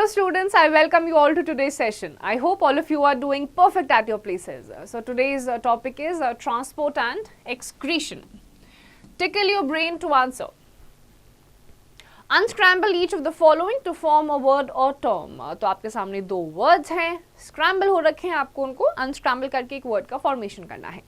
students, I welcome you all to today's session. I hope all of you are doing perfect at your places. So today's topic is transport and excretion. Tickle your brain to answer. Unscramble each of the following to form a word or term. तो आपके सामने दो words हैं, scramble हो रखे हैं, आपको उनको unscramble करके एक word का formation करना है.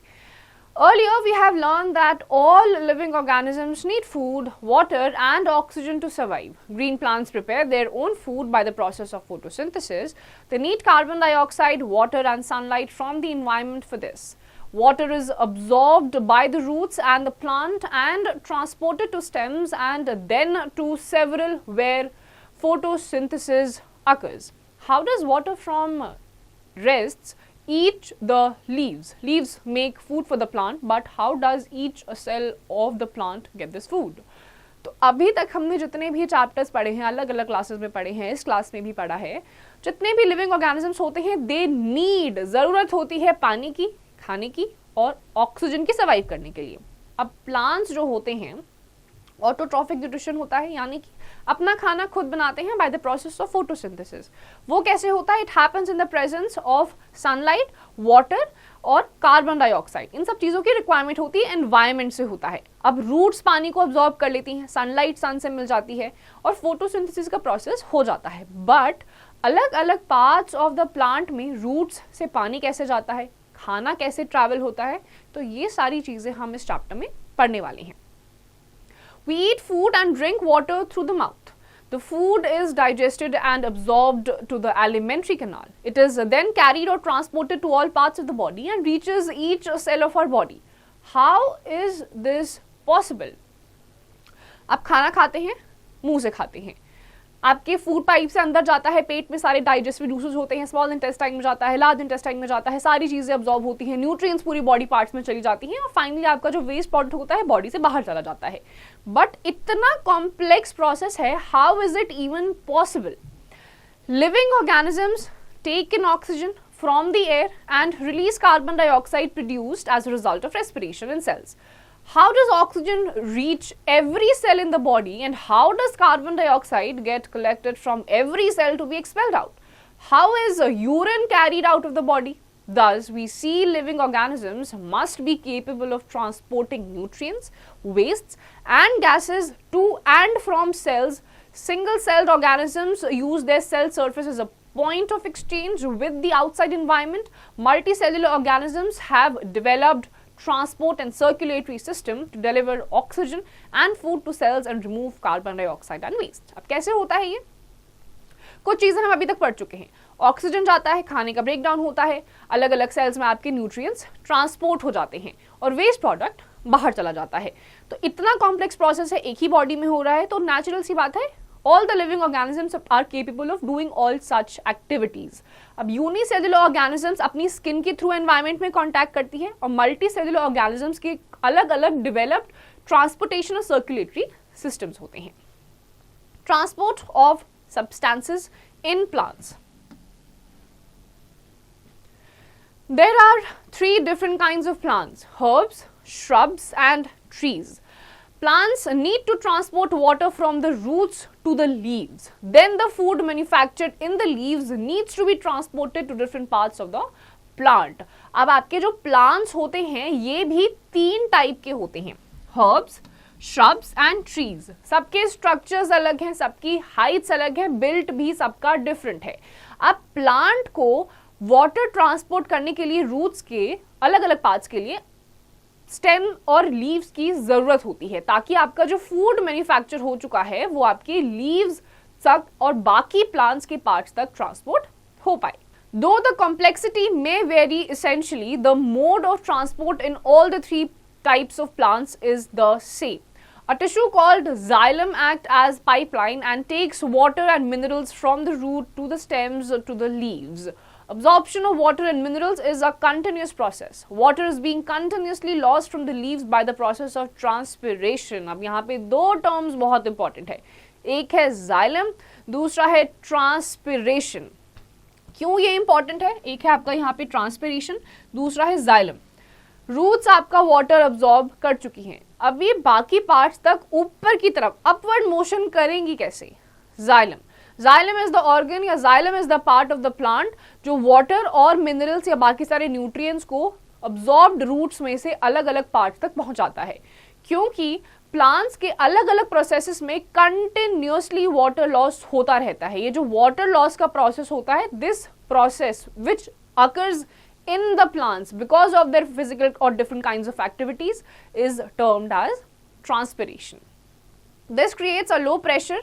Earlier, we have learned that all living organisms need food, water and oxygen to survive. Green plants prepare their own food by the process of photosynthesis. They need carbon dioxide, water and sunlight from the environment for this. Water is absorbed by the roots and the plant and transported to stems and then to several where photosynthesis occurs. How does water from rests eat the leaves? Leaves make food for the plant, but how does each cell of the plant get this food? तो अभी तक हमने जितने भी chapters पढ़े हैं, अलग अलग क्लासेस में पढ़े हैं, इस क्लास में भी पढ़ा है, जितने भी लिविंग ऑर्गेनिजम्स होते हैं, दे नीड, जरूरत होती है पानी की, खाने की और ऑक्सीजन की सर्वाइव करने के लिए. अब प्लांट्स जो होते हैं, ऑटोट्रॉफिक न्यूट्रिशन होता है, यानी कि अपना खाना खुद बनाते हैं by the process of photosynthesis. वो कैसे होता है? It happens in the presence of sunlight, water और कार्बन डाइऑक्साइड. इन सब चीजों की रिक्वायरमेंट होती है, एनवायरमेंट से होता है. अब रूट्स पानी को अब्सॉर्ब कर लेती हैं, सनलाइट सन से मिल जाती है और फोटोसिंथेसिस का प्रोसेस हो जाता है. बट अलग अलग पार्ट्स ऑफ द प्लांट में रूट्स से पानी कैसे जाता है, खाना कैसे ट्रैवल होता है, तो ये सारी चीजें हम इस चैप्टर में पढ़ने वाले हैं. We eat food and drink water through the mouth. The food is digested and absorbed to the alimentary canal. It is then carried or transported to all parts of the body and reaches each cell of our body. How is this possible? आप खाना खाते हैं, मुंह से खाते हैं, आपके food pipe से अंदर जाता है, पेट में सारे डाइजेस्टिव जूसेस होते हैं, स्मॉल इंटेस्टाइन में जाता है, लार्ज इंटेस्टाइन में जाता है, सारी चीजें अब्सॉर्ब होती हैं, न्यूट्रिएंट्स पूरी बॉडी पार्ट्स में चली जाती हैं और फाइनली आपका जो वेस्ट प्रोडक्ट होता है बॉडी से बाहर चला जाता है. बट इतना कॉम्प्लेक्स प्रोसेस है, how is it even possible? Living organisms take in oxygen from the air and release carbon dioxide produced as a result of respiration in cells. How does oxygen reach every cell in the body and how does carbon dioxide get collected from every cell to be expelled out? How is urine carried out of the body? Thus, we see living organisms must be capable of transporting nutrients, wastes and gases to and from cells. Single-celled organisms use their cell surface as a point of exchange with the outside environment. Multicellular organisms have developed transport and circulatory system to deliver oxygen and food to cells and remove carbon dioxide and waste. अब कैसे होता है ये? कुछ चीजें हम अभी तक पढ़ चुके हैं. ऑक्सीजन जाता है, खाने का ब्रेकडाउन होता है, अलग अलग सेल्स में आपके न्यूट्रिएंट्स ट्रांसपोर्ट हो जाते हैं और वेस्ट प्रोडक्ट बाहर चला जाता है. तो इतना कॉम्प्लेक्स प्रोसेस है, एक ही बॉडी में हो रहा है, तो नेचुरल सी बात है all the living organisms are capable of doing all such activities. अब यूनिसेलुलर ऑर्गेनिजम्स अपनी स्किन के थ्रू एनवायरनमेंट में कांटेक्ट करती है और मल्टीसेलुलर ऑर्गेनिजम्स के अलग अलग डेवलप्ड ट्रांसपोर्टेशन और सर्कुलेटरी सिस्टम्स होते हैं. Transport of substances in plants. There are 3 different kinds of plants: herbs, shrubs and trees. Plants need to transport water from the roots to the leaves. Then the food manufactured in the leaves needs to be transported to different parts of the plant. अब आपके जो plants होते हैं ये भी 3 type के होते हैं: herbs, shrubs and trees. सबके structures अलग हैं, सबकी heights अलग हैं, built भी सबका different है. अब plant को water transport करने के लिए roots के अलग अलग parts के लिए स्टेम और लीव्स की जरूरत होती है ताकि आपका जो फूड मैन्युफैक्चर हो चुका है वो आपके लीव्स तक और बाकी प्लांट्स के पार्ट्स तक ट्रांसपोर्ट हो पाए. Though the complexity may vary, essentially the mode of transport in all the 3 types of plants is the same. A tissue called xylem acts as pipeline and takes water and minerals from the root to the stems to the leaves. Absorption of water and minerals is a continuous process. Water is being continuously lost from the leaves by the process of transpiration. अब यहाँ पे 2 terms बहुत important है. एक है xylem, दूसरा है transpiration. क्यों ये important है? एक है आपका यहाँ पे transpiration, दूसरा है xylem. रूट्स आपका वाटर अब्सॉर्ब कर चुकी हैं, अब ये बाकी पार्ट्स तक ऊपर की तरफ अपवर्ड मोशन करेंगी कैसे? Xylem. Xylem is the organ या xylem is the part of the plant जो वाटर और मिनरल्स या बाकी सारे न्यूट्रिएंट्स को अब्सॉर्ब्ड रूट्स में से अलग अलग पार्ट तक पहुंचाता है। क्योंकि प्लांट्स के अलग अलग प्रोसेसेस में कंटिन्यूअसली वाटर लॉस होता रहता है। ये जो वाटर लॉस का प्रोसेस होता है, this process which occurs in the plants because of their physical or different kinds of activities is termed as transpiration. This creates a low pressure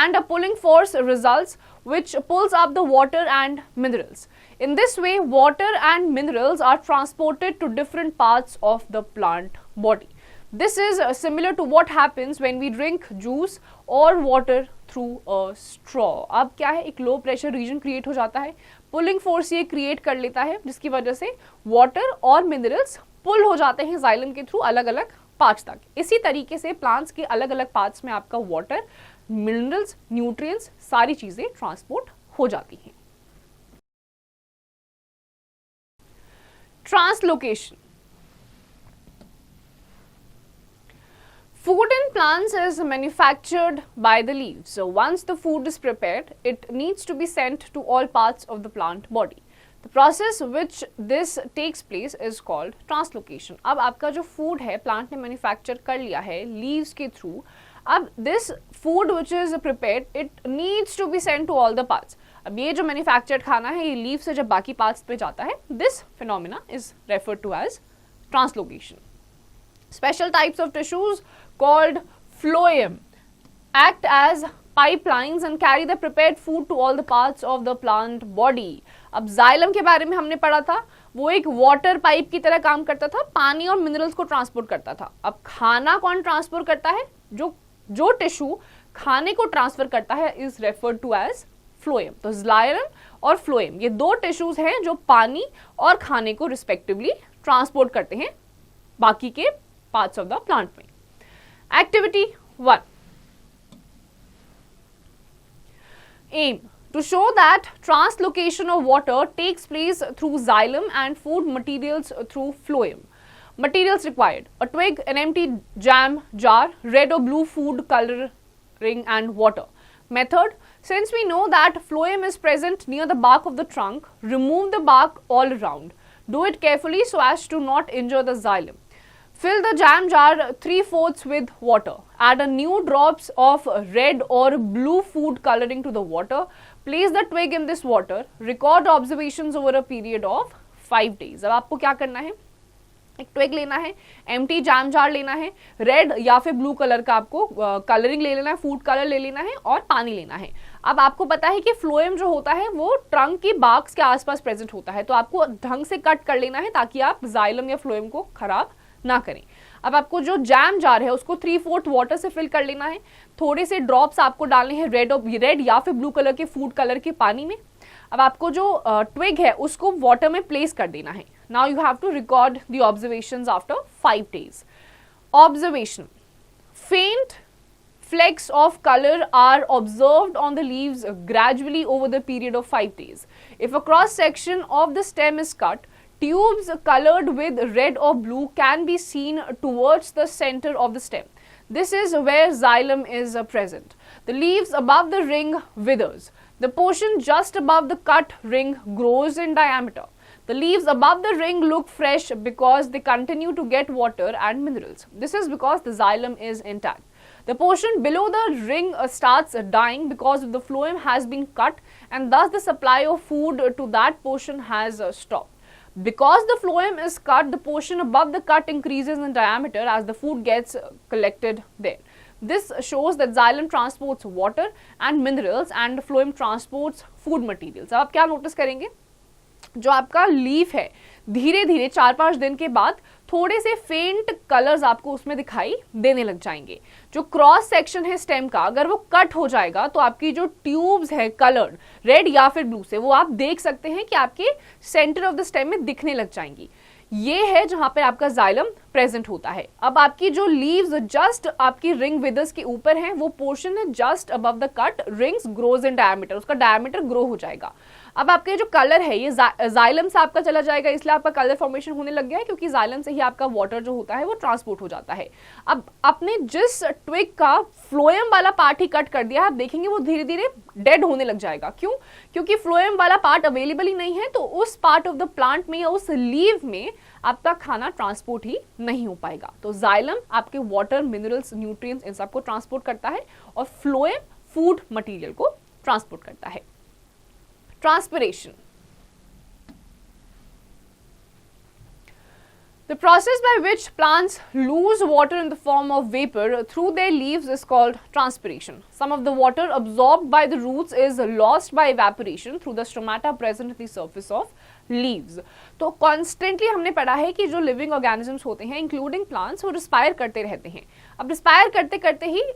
and a pulling force results which pulls up the water and minerals. In this way, water and minerals are transported to different parts of the plant body. This is similar to what happens when we drink juice or water through a straw. अब क्या है, एक low pressure region create हो जाता है, pulling force ये create कर लेता है जिसकी वजह से वाटर और मिनरल्स पुल हो जाते हैं जाइलम के थ्रू अलग अलग पार्ट्स तक। इसी तरीके से प्लांट्स के अलग अलग पार्ट्स में आपका वाटर, मिनरल्स, न्यूट्रिएंट्स सारी चीजें ट्रांसपोर्ट हो जाती हैं। Translocation. Food in plants is manufactured by the leaves. So once the food is prepared, it needs to be sent to all parts of the plant body. The process which this takes place is called translocation. अब आपका जो food है plant ने manufacture कर लिया है leaves के through. अब this food which is prepared, it needs to be sent to all the parts. अब ये जो manufactured खाना है ये leaves से जब बाकी parts पे जाता है, this phenomena is referred to as translocation. Special types of tissues called phloem act as pipelines and carry the prepared food to all the parts of the plant body. अब xylem के बारे में हमने पढ़ा था, वो एक वाटर पाइप की तरह काम करता था, पानी और मिनरल्स को ट्रांसपोर्ट करता था। अब खाना कौन ट्रांसपोर्ट करता है? जो टिश्यू खाने को ट्रांसफर करता है is referred to as phloem. तो जाइलम और फ्लोएम ये दो टिश्यूज हैं जो पानी और खाने को रिस्पेक्टिवली ट्रांसपोर्ट करते हैं बाकी के पार्ट्स ऑफ द प्लांट में। Activity 1. Aim: to show that translocation of water takes place through xylem and food materials through phloem. Materials required: a twig, an empty jam jar, red or blue food coloring and water. Method: since we know that phloem is present near the bark of the trunk, remove the bark all around. Do it carefully so as to not injure the xylem. Fill the jam jar 3/4 with water. Add a new drops of red or blue food coloring to the water. Place the twig in this water. Record observations over a period of 5 days. अब आपको क्या करना है? एक twig लेना है, empty jam jar लेना है, रेड या फिर ब्लू कलर का आपको कलरिंग ले लेना है, फूड कलर ले लेना है और पानी लेना है। अब आपको पता है कि फ्लोएम जो होता है वो ट्रंक की बार्क्स के आसपास प्रेजेंट होता है, तो आपको ढंग से कट कर लेना है ताकि आप जाइलम या फ्लोएम को खराब ना करें। अब आपको जो जैम जार है उसको 3/4 वाटर से फिल कर लेना है। थोड़े से ड्रॉप्स आपको डालने हैं रेड या फिर ब्लू कलर के फूड कलर के पानी में। अब आपको जो ट्विग है उसको वाटर में प्लेस कर देना है। Now you have to record the observations after 5 days. Observation: faint flecks of color are observed on the leaves gradually over the period of 5 days. If a cross section of the stem is cut, tubes colored with red or blue can be seen towards the center of the stem. This is where xylem is present. The leaves above the ring withers. The portion just above the cut ring grows in diameter. The leaves above the ring look fresh because they continue to get water and minerals. This is because the xylem is intact. The portion below the ring starts dying because the phloem has been cut and thus the supply of food to that portion has stopped. Because the phloem is cut, the portion above the cut increases in diameter as the food gets collected there. This shows that xylem transports water and minerals and phloem transports food materials. अब आप क्या notice करेंगे, जो आपका leaf है धीरे धीरे 4-5 दिन के बाद थोड़े से फेंट कलर्स आपको उसमें दिखाई देने लग जाएंगे। जो क्रॉस सेक्शन है स्टेम का, अगर वो कट हो जाएगा तो आपकी जो ट्यूब्स है कलर्ड रेड या फिर ब्लू से, वो आप देख सकते हैं कि आपके सेंटर ऑफ द स्टेम में दिखने लग जाएंगी। ये है जहां पे आपका जाइलम प्रेजेंट होता है। अब आपकी जो लीव्स जस्ट आपकी रिंग विदर्स के ऊपर हैं, वो पोर्शन है just above the cut rings grows in diameter, उसका डायमीटर ग्रो हो जाएगा। अब आपके जो कलर है ये जाइलम से आपका चला जाएगा, इसलिए आपका कलर फॉर्मेशन होने लग गया है, क्योंकि जाइलम से ही आपका वाटर जो होता है वो ट्रांसपोर्ट हो जाता है। अब आपने जिस ट्विग का फ्लोएम वाला पार्ट ही कट कर दिया है, आप देखेंगे वो धीरे धीरे डेड होने लग जाएगा। क्यों? क्योंकि फ्लोएम वाला पार्ट अवेलेबल ही नहीं है, तो उस पार्ट ऑफ द प्लांट में या उस लीव में आपका खाना ट्रांसपोर्ट ही नहीं हो पाएगा। तो जाइलम आपके वाटर, मिनरल्स, न्यूट्रिएंट्स इन सबको ट्रांसपोर्ट करता है, और फ्लोएम फूड मटेरियल को ट्रांसपोर्ट करता है। Transpiration. The process by which plants lose water in the form of vapor through their leaves is called transpiration. Some of the water absorbed by the roots is lost by evaporation through the stomata present at the surface of leaves. तो constantly हमने पढ़ा है कि जो living organisms होते हैं including plants वो respire करते रहते हैं। अब रिस्पायर करते करते ही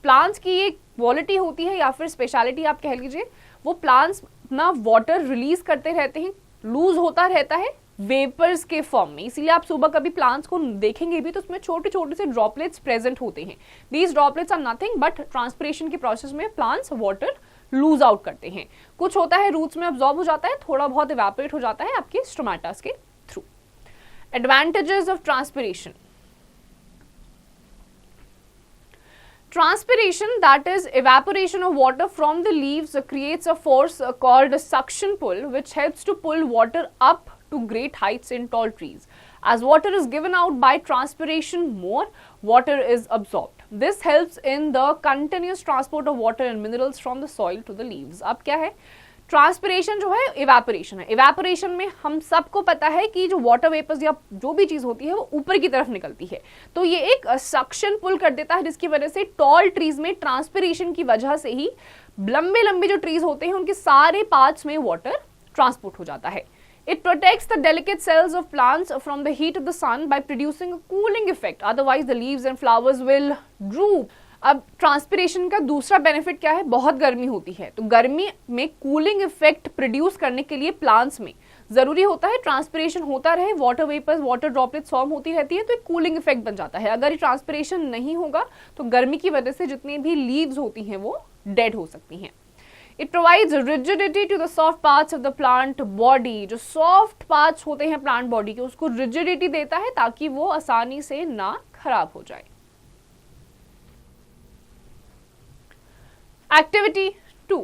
प्लांट्स की एक क्वालिटी होती है या फिर स्पेशलिटी आप कह लीजिए, वो प्लांट्स ना वाटर रिलीज करते रहते हैं, लूज होता रहता है वेपर्स के फॉर्म में। इसीलिए आप सुबह कभी प्लांट्स को देखेंगे भी तो उसमें छोटे छोटे से ड्रॉपलेट्स प्रेजेंट होते हैं। These droplets are nothing but transpiration के प्रोसेस में प्लांट्स वाटर लूज आउट करते हैं। कुछ होता है रूट्स में अब्सॉर्ब हो जाता है, थोड़ा बहुत इवेपोरेट हो जाता है आपके स्टोमेटास के through. Advantages of transpiration. Transpiration, that is evaporation of water from the leaves, creates a force called suction pull, which helps to pull water up to great heights in tall trees. As water is given out by transpiration, more water is absorbed. This helps in the continuous transport of water and minerals from the soil to the leaves. अब क्या है? Transpiration जो है evaporation है। Evaporation में हम सबको पता है कि जो वाटर वेपर्स या जो भी चीज होती है वो ऊपर की तरफ निकलती है, तो ये एक सक्शन पुल कर देता है, जिसकी वजह से टॉल ट्रीज में ट्रांसपिरेशन की वजह से ही लंबे लंबे जो ट्रीज होते हैं उनके सारे पार्ट्स में वाटर ट्रांसपोर्ट हो जाता है। It protects the delicate cells of plants from the heat of the sun by producing a cooling effect. Otherwise, the leaves and flowers will droop. अब ट्रांसपिरेशन का दूसरा बेनिफिट क्या है? बहुत गर्मी होती है, तो गर्मी में कूलिंग इफेक्ट प्रोड्यूस करने के लिए प्लांट्स में जरूरी होता है ट्रांसपिरेशन होता रहे, water vapours, water droplets form होती रहती है, तो एक कूलिंग इफेक्ट बन जाता है। अगर ये ट्रांसपिरेशन नहीं होगा तो गर्मी की वजह से जितनी भी लीव्स होती हैं वो डेड हो सकती हैं। It provides rigidity to the soft parts of the plant body. जो सॉफ्ट पार्ट्स होते हैं प्लांट बॉडी के उसको रिजिडिटी देता है ताकि वो आसानी से ना खराब हो जाए। Activity 2.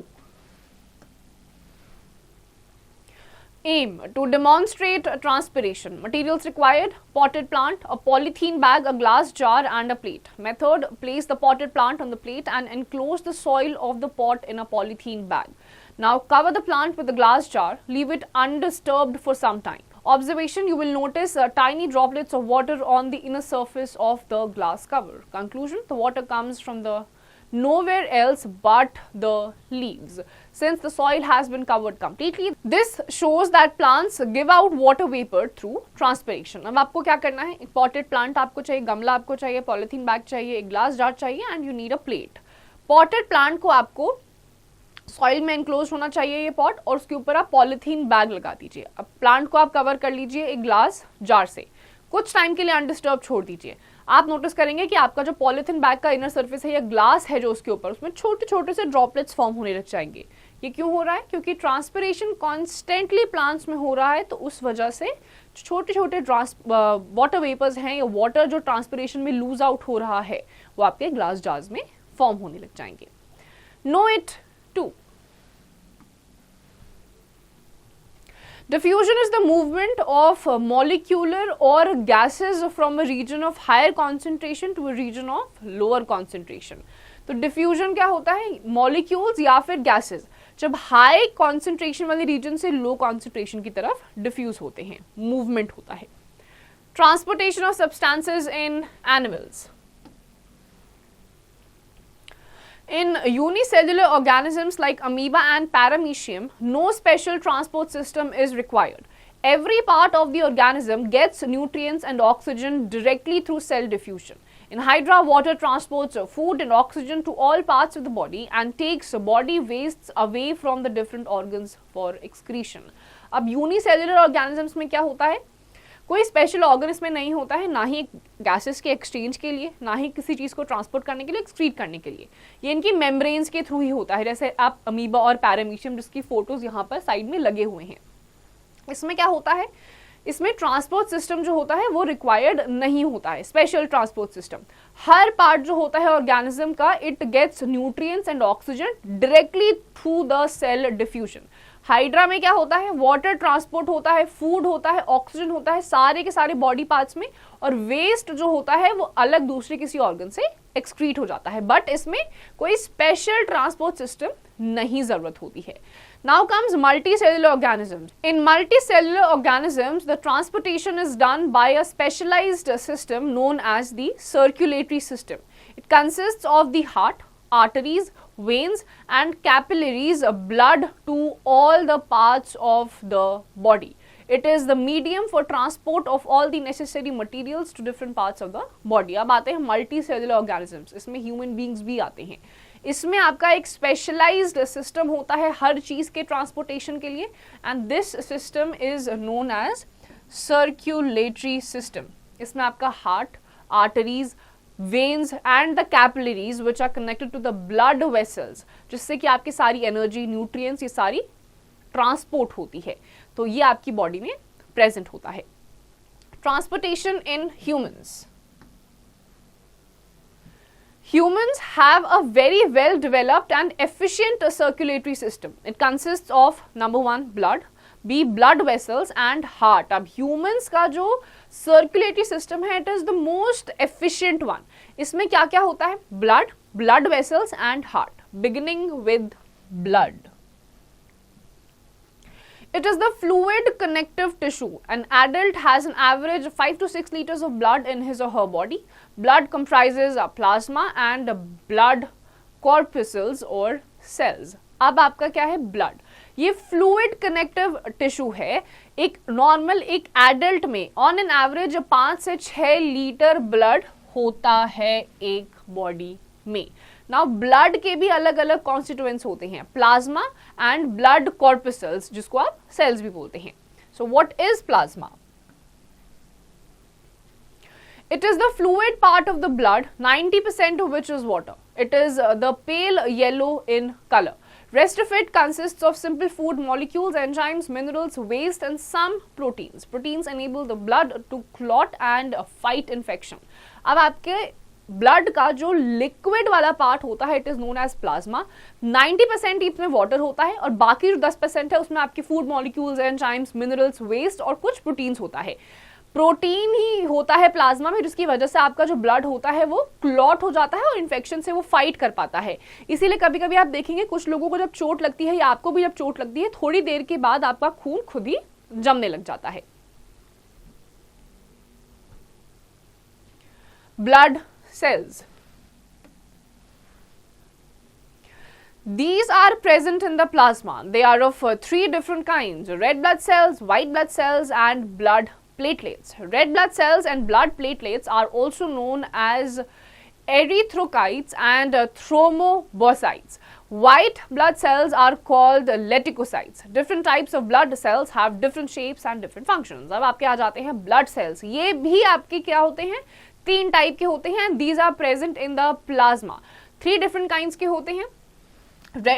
Aim to demonstrate transpiration. Materials required: potted plant, a polythene bag, a glass jar and a plate. Method: place the potted plant on the plate and enclose the soil of the pot in a polythene bag. Now cover the plant with the glass jar. Leave it undisturbed for some time. Observation: you will notice tiny droplets of water on the inner surface of the glass cover. Conclusion: the water comes from the nowhere else but the leaves, since the soil has been covered completely. This shows that plants give out water vapor through transpiration. अब आपको क्या करना है? एक potted plant आपको चाहिए, गमला आपको चाहिए, पॉलिथीन बैग चाहिए, एक ग्लास जार चाहिए and you need a plate. Potted plant को आपको सॉइल में एनक्लोज होना चाहिए ये पॉट, और उसके ऊपर आप पॉलिथीन बैग लगा दीजिए। अब प्लांट को आप कवर कर लीजिए एक ग्लास जार से, कुछ टाइम के लिए अनडिस्टर्ब छोड़ दीजिए। आप नोटिस करेंगे कि आपका जो पॉलिथीन बैग का इनर सरफेस है या ग्लास है जो उसके ऊपर, उसमें छोटे छोटे से ड्रॉपलेट्स फॉर्म होने लग जाएंगे। ये क्यों हो रहा है? क्योंकि ट्रांसपिरेशन कॉन्स्टेंटली प्लांट्स में हो रहा है, तो उस वजह से छोटे छोटे वाटर वेपर्स हैं या वाटर जो ट्रांसपिरेशन में लूज आउट हो रहा है वो आपके ग्लास जार्स में फॉर्म होने लग जाएंगे। Know it 2. Diffusion is the movement of molecular or gases from a region of higher concentration to a region of lower concentration. तो diffusion क्या होता है? Molecules या फिर gases जब high concentration वाले region से low concentration की तरफ diffuse होते हैं, movement होता है। Transportation of substances in animals. In unicellular organisms like amoeba and paramecium, no special transport system is required. Every part of the organism gets nutrients and oxygen directly through cell diffusion. In Hydra, water transports food and oxygen to all parts of the body and takes body wastes away from the different organs for excretion. अब unicellular organisms में क्या होता है? कोई special organ इसमें नहीं होता है, ना ही गैसेस के एक्सचेंज के लिए, ना ही किसी चीज़ को ट्रांसपोर्ट करने के लिए, एक्सक्रीट करने के लिए। ये इनकी मेम्ब्रेन्स के थ्रू ही होता है, जैसे आप अमीबा और पैरामीशियम जिसकी फोटोज यहाँ पर साइड में लगे हुए हैं। इसमें क्या होता है, इसमें ट्रांसपोर्ट सिस्टम जो होता है वो रिक्वायर्ड नहीं होता है, स्पेशल ट्रांसपोर्ट सिस्टम। हर पार्ट जो होता है ऑर्गेनिज्म का, it gets nutrients and oxygen directly through the cell diffusion. Hydra में क्या होता है, वाटर ट्रांसपोर्ट होता है, फूड होता है, ऑक्सीजन होता है, सारे के सारे बॉडी पार्ट्स में, और वेस्ट जो होता है वो अलग दूसरे किसी ऑर्गन से एक्सक्रीट हो जाता है। बट इसमें कोई स्पेशल ट्रांसपोर्ट सिस्टम नहीं जरूरत होती है। Now comes multicellular organisms. In multicellular organisms, the transportation is done by a specialized system known as the circulatory system. It consists of the heart, arteries, veins and capillaries, blood to all the parts of the body. It is the medium for transport of all the necessary materials to different parts of the body. अब आते हैं multicellular organisms. इसमें human beings भी आते हैं। इसमें आपका एक स्पेशलाइज्ड सिस्टम होता है हर चीज के ट्रांसपोर्टेशन के लिए, and this system is known as circulatory system. इसमें आपका heart, arteries, veins and the capillaries which are connected to the blood vessels, जिससे कि आपकी सारी एनर्जी, न्यूट्रिएंट्स, ये सारी ट्रांसपोर्ट होती है। तो ये आपकी बॉडी में प्रेजेंट होता है। Transportation in humans. Humans have a very well developed and efficient circulatory system. It consists of number 1 blood, B blood vessels and heart. अब humans का जो circulatory system है, it is the most efficient one. इसमें क्या क्या होता है, blood, blood vessels and heart. Beginning with blood. It is the fluid connective tissue. An adult has an average of 5 to 6 liters of blood in his or her body. Blood comprises plasma and blood corpuscles or cells. अब आपका क्या है, blood. ये fluid connective tissue है। एक normal एक adult में on an average 5 से 6 लीटर ब्लड होता है एक बॉडी में। नाउ ब्लड के भी अलग अलग कॉन्स्टिट्यूएंट्स होते हैं, प्लाज्मा एंड ब्लड कॉर्पसल्स, जिसको आप सेल्स भी बोलते हैं। So what is plasma? It is the fluid part of the blood, 90% of which is water. It is the pale yellow in color. Rest of it consists of simple food molecules, enzymes, minerals, waste and some proteins. Proteins enable the blood to clot and fight infection. अब आपके blood का जो liquid वाला part होता है, it is known as plasma. 90% इसमें water होता है और बाकी जो 10% है उसमें आपके food molecules, enzymes, minerals, waste और कुछ प्रोटीन्स होता है। प्रोटीन ही होता है प्लाज्मा में, जिसकी वजह से आपका जो ब्लड होता है वो क्लॉट हो जाता है और इन्फेक्शन से वो फाइट कर पाता है। इसीलिए कभी कभी आप देखेंगे कुछ लोगों को जब चोट लगती है या आपको भी जब चोट लगती है, थोड़ी देर के बाद आपका खून खुद ही जमने लग जाता है। Blood cells. These are present in the plasma. They are of 3 different kinds: red blood cells, white blood cells and blood platelets. Red blood cells and blood platelets are also known as erythrocytes and thrombocytes. White blood cells are called leukocytes. Different types of blood cells have different shapes and different functions. अब आपके आ जाते हैं blood cells. ये भी आपके क्या होते हैं, 3 टाइप के होते हैं। These are present in the plasma. 3 different kinds के होते हैं: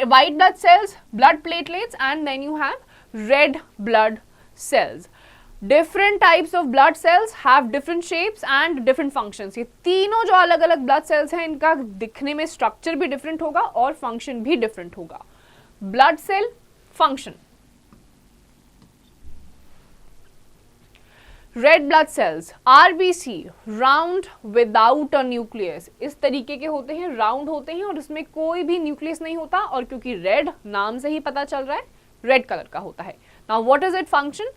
white blood cells, blood platelets and then you have red blood cells. Different types of blood cells have different shapes and different functions. ये तीनों जो अलग अलग blood cells हैं, इनका दिखने में स्ट्रक्चर भी डिफरेंट होगा और फंक्शन भी डिफरेंट होगा। Blood cell function. Red blood cells RBC, round without a nucleus, इस तरीके के होते हैं, राउंड होते हैं और इसमें कोई भी न्यूक्लियस नहीं होता, और क्योंकि रेड नाम से ही पता चल रहा है रेड कलर का होता है। Now what is it function?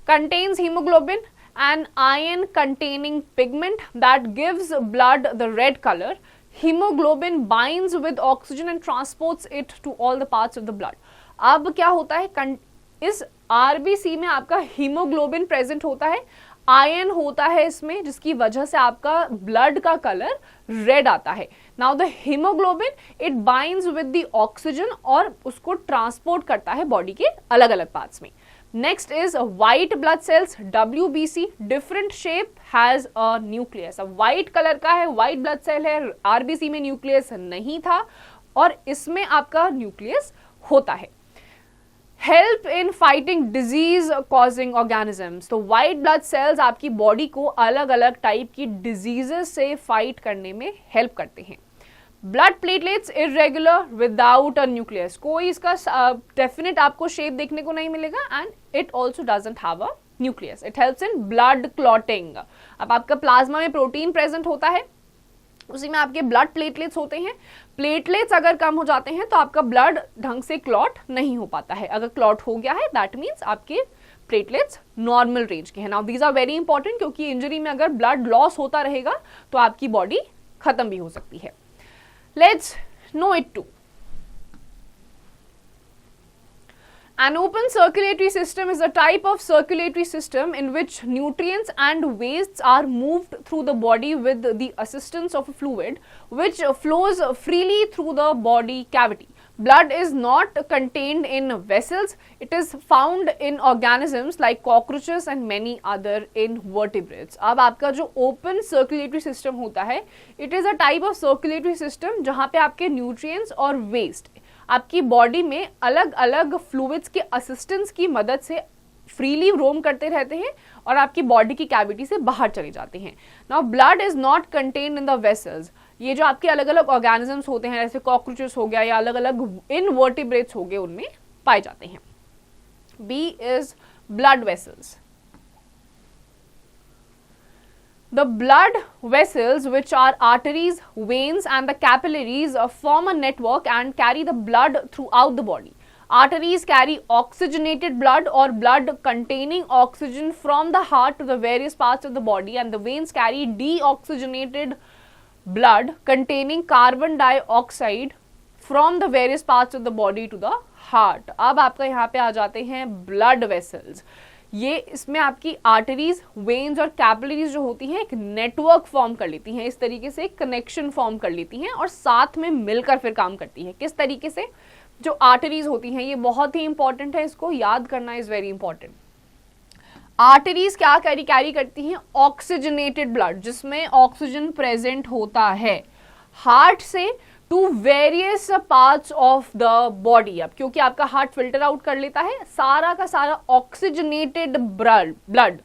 Contains haemoglobin, an iron containing pigment that gives blood the red color. Hemoglobin binds with oxygen and transports it to all the parts of the blood. अब क्या होता है, इस RBC में आपका haemoglobin present होता है, ion होता है इसमें, जिसकी वजह से आपका ब्लड का कलर रेड आता है। Now the haemoglobin it binds with the oxygen और उसको ट्रांसपोर्ट करता है बॉडी के अलग अलग पार्ट्स में। Next is white blood cells, WBC, different shape, has a nucleus. अब white कलर का है, white blood cell है, RBC में nucleus नहीं था और इसमें आपका nucleus होता है. Help in fighting disease causing organisms. तो व्हाइट ब्लड सेल्स आपकी बॉडी को अलग अलग टाइप की डिजीजेस से फाइट करने में हेल्प करते हैं. Blood platelets irregular without a nucleus, कोई इसका डेफिनेट आपको शेप देखने को नहीं मिलेगा and it also doesn't have a nucleus. It helps in blood clotting. अब आपका प्लाज्मा में प्रोटीन प्रेजेंट होता है, उसी में आपके ब्लड प्लेटलेट्स होते हैं. प्लेटलेट्स अगर कम हो जाते हैं तो आपका ब्लड ढंग से क्लॉट नहीं हो पाता है. अगर क्लॉट हो गया है दैट मीन्स आपके प्लेटलेट्स नॉर्मल रेंज के हैं. Now these are very important क्योंकि इंजरी में अगर ब्लड लॉस होता रहेगा तो आपकी बॉडी खत्म भी हो सकती है. Let's know it too. An open circulatory system is a type of circulatory system in which nutrients and wastes are moved through the body with the assistance of a fluid which flows freely through the body cavity. Blood is not contained in vessels. It is found in organisms like cockroaches and many other invertebrates. अब आपका जो open circulatory system होता है, it is a type of circulatory system जहाँ पे आपके nutrients और waste आपकी बॉडी में अलग अलग फ्लूइड्स के असिस्टेंस की मदद से फ्रीली रोम करते रहते हैं और आपकी बॉडी की कैविटी से बाहर चले जाते हैं. Now blood is not contained in the vessels. ये जो आपके अलग अलग ऑर्गेनिजम्स होते हैं जैसे कॉकरोचेस हो गया या अलग अलग इनवर्टिब्रेट्स हो गए उनमें पाए जाते हैं. B is blood vessels. The blood vessels, which are arteries, veins and the capillaries, form a network and carry the blood throughout the body. Arteries carry oxygenated blood or blood containing oxygen from the heart to the various parts of the body, and the veins carry deoxygenated blood containing carbon dioxide from the various parts of the body to the heart. अब आपका यहाँ पे आ जाते हैं blood vessels. ये इसमें आपकी arteries, veins और कैपिलरीज जो होती हैं एक नेटवर्क फॉर्म कर लेती हैं, इस तरीके से कनेक्शन फॉर्म कर लेती हैं और साथ में मिलकर फिर काम करती है. किस तरीके से? जो आर्टरीज होती हैं ये बहुत ही इंपॉर्टेंट है, इसको याद करना इज वेरी इंपॉर्टेंट. आर्टरीज क्या कैरी करती हैं? ऑक्सीजनेटेड ब्लड, जिसमें ऑक्सीजन प्रेजेंट होता है, हार्ट से to various parts of the body. अब क्योंकि आपका हार्ट फिल्टर आउट कर लेता है, सारा का सारा ऑक्सीजनेटेड ब्लड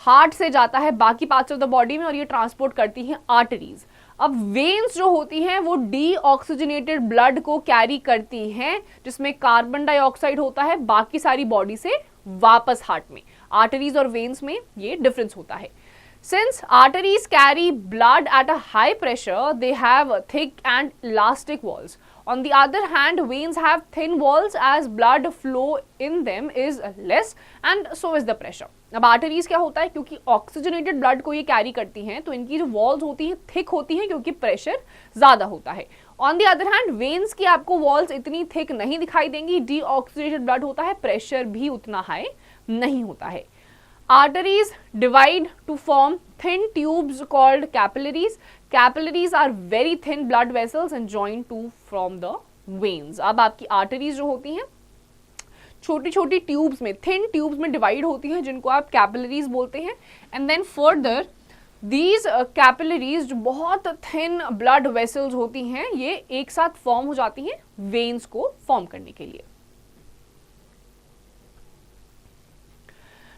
हार्ट से जाता है बाकी पार्ट्स ऑफ द बॉडी में और ये ट्रांसपोर्ट करती हैं आर्टरीज. अब वेन्स जो होती हैं वो डीऑक्सीजनेटेड ब्लड को कैरी करती हैं, जिसमें कार्बन डाइऑक्साइड होता है बाकी सारी बॉडी से वापस हार्ट में. आर्टरीज और वेन्स में ये डिफरेंस होता है. Since arteries carry blood at a high pressure, they have thick and elastic walls. On the other hand, veins have thin walls as blood flow in them is less and so is the pressure. अब arteries क्या होता है? क्योंकि oxygenated blood को ये carry करती हैं तो इनकी जो walls होती हैं thick होती हैं क्योंकि pressure ज़्यादा होता है. On the other hand, veins की आपको walls इतनी thick नहीं दिखाई देंगी, deoxygenated blood होता है, pressure भी उतना high नहीं होता है. Arteries divide to form thin tubes called capillaries. Capillaries are very thin blood vessels and join to form the veins. अब आपकी arteries जो होती हैं छोटी छोटी ट्यूब्स में, थिन ट्यूब्स में डिवाइड होती हैं जिनको आप कैपिलरीज बोलते हैं. And then further these capillaries जो बहुत थिन ब्लड वेसल्स होती हैं ये एक साथ फॉर्म हो जाती हैं वेन्स को फॉर्म करने के लिए.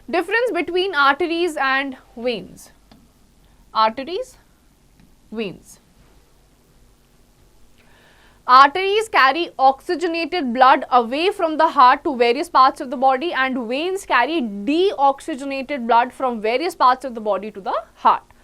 Difference between arteries and veins. Arteries, veins. Arteries carry oxygenated blood away from the heart to various parts of the body and veins carry deoxygenated blood from various parts of the body to the heart.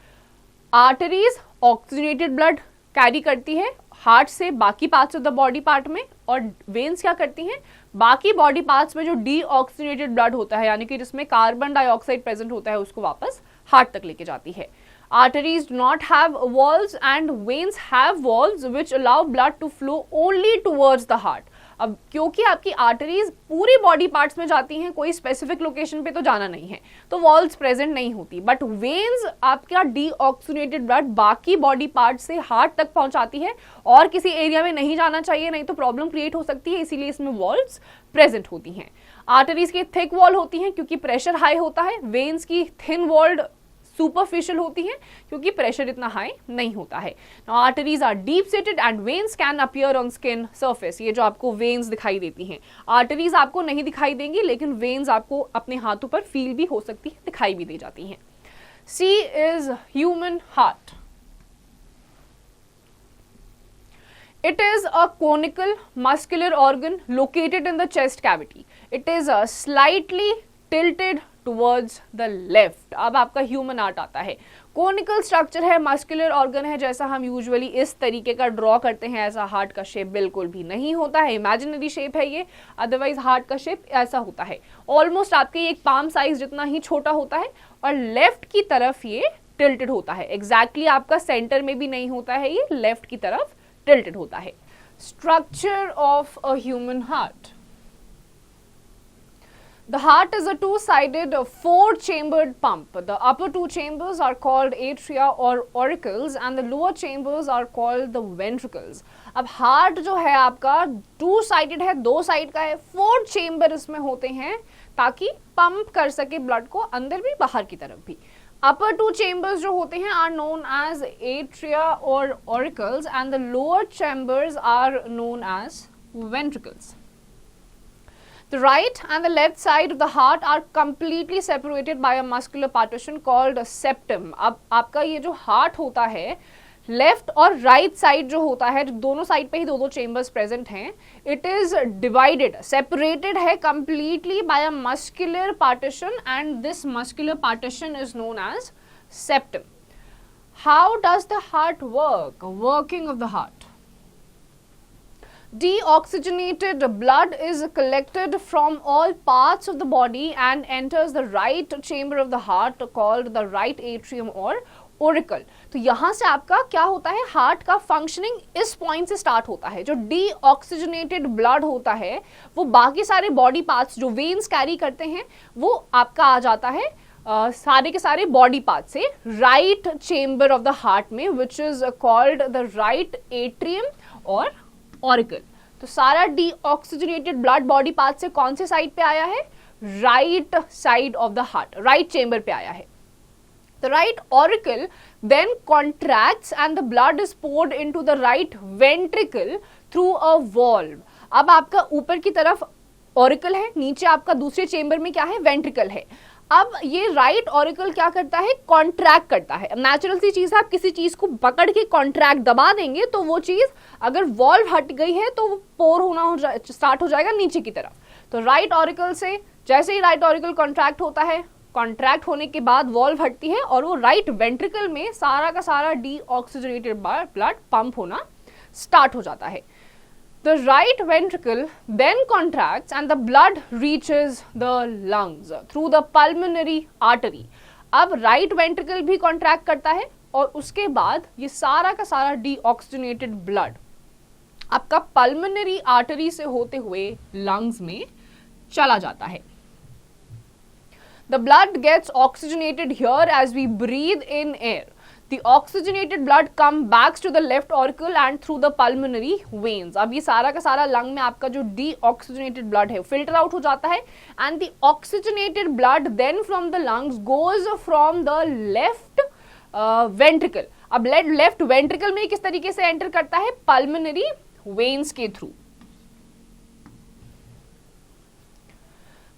Arteries oxygenated blood carry करती है heart से बाकी parts of the body part में और veins क्या करती हैं? बाकी बॉडी पार्ट्स में जो डीऑक्सीजनेटेड ब्लड होता है यानी कि जिसमें कार्बन डाइऑक्साइड प्रेजेंट होता है उसको वापस हार्ट तक लेके जाती है. Arteries do not have walls and veins have walls which allow blood to flow only towards the heart. अब क्योंकि आपकी आर्टरीज पूरी बॉडी पार्ट्स में जाती हैं, कोई स्पेसिफिक लोकेशन पे तो जाना नहीं है, तो वॉल्स प्रेजेंट नहीं होती. बट वेन्स आपका डीऑक्सीजनेटेड ब्लड बाकी बॉडी पार्ट से हार्ट तक पहुंचाती है और किसी एरिया में नहीं जाना चाहिए, नहीं तो प्रॉब्लम क्रिएट हो सकती है, इसीलिए इसमें वॉल्स प्रेजेंट होती हैं. आर्टरीज की थिक वॉल होती हैं क्योंकि प्रेशर हाई होता है, वेन्स की थिन वॉल्ड सुपरफिशियल होती हैं क्योंकि प्रेशर इतना हाई नहीं होता है। Arteries are deep seated and veins can appear on skin surface. ये जो आपको वेन्स दिखाई देती हैं, आर्टरीज आपको नहीं दिखाई देंगी लेकिन वेन्स आपको अपने हाथों पर फील भी हो सकती है, दिखाई भी दे जाती हैं। C is human heart. It is a conical muscular organ located in the chest cavity. It is slightly tilted towards the left. अब आपका ह्यूमन हार्ट आता है, कोनिकल स्ट्रक्चर है, मस्कुलर ऑर्गन है, जैसा हम यूजुअली इस तरीके का ड्रॉ करते हैं, ऐसा हार्ट का शेप बिल्कुल भी नहीं होता है, इमेजिनरी शेप है ये। अदरवाइज हार्ट का शेप ऐसा होता है, ऑलमोस्ट आपके एक पाम साइज जितना ही छोटा होता है और लेफ्ट की तरफ ये टिल्टेड होता है। एग्जैक्टली आपका सेंटर में भी नहीं होता है, ये लेफ्ट की तरफ tilted होता है। Structure of a human heart. The heart is a two-sided, four-chambered pump. The upper two chambers are called atria or auricles, and the lower chambers are called the ventricles. अब heart जो है आपका two-sided है, दो side का है, 4 chamber इसमें होते हैं ताकि पंप कर सके ब्लड को अंदर भी बाहर की तरफ भी। Upper two chambers जो होते हैं are known as atria or auricles and the lower chambers are known as ventricles. The right and the left side of the heart are completely separated by a muscular partition called a septum. अब आपका ये जो heart होता है, left और right side जो होता है, दोनों साइड पे ही दो चेम्बर्स प्रेजेंट हैं, इट इज डिवाइडेड, सेपरेटेड है completely by a muscular partition and this muscular partition is known as septum. How does the heart work? Working of the heart. Deoxygenated blood is collected from all parts of the body and enters the right chamber of the heart called the right atrium or Oracle. तो यहां से आपका क्या होता है, heart का functioning इस point से स्टार्ट होता है। जो डीऑक्सीजनेटेड ब्लड होता है वो बाकी सारे बॉडी पार्ट्स जो वेन्स कैरी करते हैं वो आपका आ जाता है सारे के सारे बॉडी पार्ट से right chamber of the heart में, which is called the right atrium और ऑरिकल। तो सारा डीऑक्सीजनेटेड ब्लड बॉडी पार्ट से कौन से साइड पे आया है? Right side of the heart, right chamber पे आया है। The right auricle then contracts and the blood is poured into the right ventricle through a valve. अब आपका ऊपर की तरफ ऑरिकल है, नीचे आपका दूसरे चेम्बर में क्या है? वेंट्रिकल है। अब ये राइट ऑरिकल क्या करता है? कॉन्ट्रैक्ट करता है। नेचुरल सी चीज है, आप किसी चीज को पकड़ के कॉन्ट्रैक्ट दबा देंगे तो वो चीज अगर वॉल्व हट गई है तो वो पोर होना स्टार्ट हो जाएगा नीचे की तरफ। तो राइट ऑरिकल से जैसे ही राइट ऑरिकल कॉन्ट्रैक्ट होता है, कॉन्ट्रैक्ट होने के बाद वॉल्व हटती है और वो राइट वेंट्रिकल में सारा का सारा डीऑक्सीजनेटेड ब्लड पंप होना स्टार्ट हो जाता है। The right ventricle then contracts and the blood reaches the lungs through the pulmonary artery. अब राइट वेंट्रिकल भी कॉन्ट्रैक्ट करता है और उसके बाद ये सारा का सारा डीऑक्सीजनेटेड ब्लड आपका पल्मोनरी आर्टरी से होते हुए लंग्स में चला जाता है। The blood gets oxygenated here as we breathe in air. The oxygenated blood comes back to the left auricle and through the pulmonary veins. अब ये सारा का सारा लंग में आपका जो deoxygenated blood है फिल्टर आउट हो जाता है and the oxygenated blood then from the lungs goes from the left ventricle. अब लेफ्ट वेंट्रिकल में किस तरीके से एंटर करता है? पल्मोनरी वेन्स के through.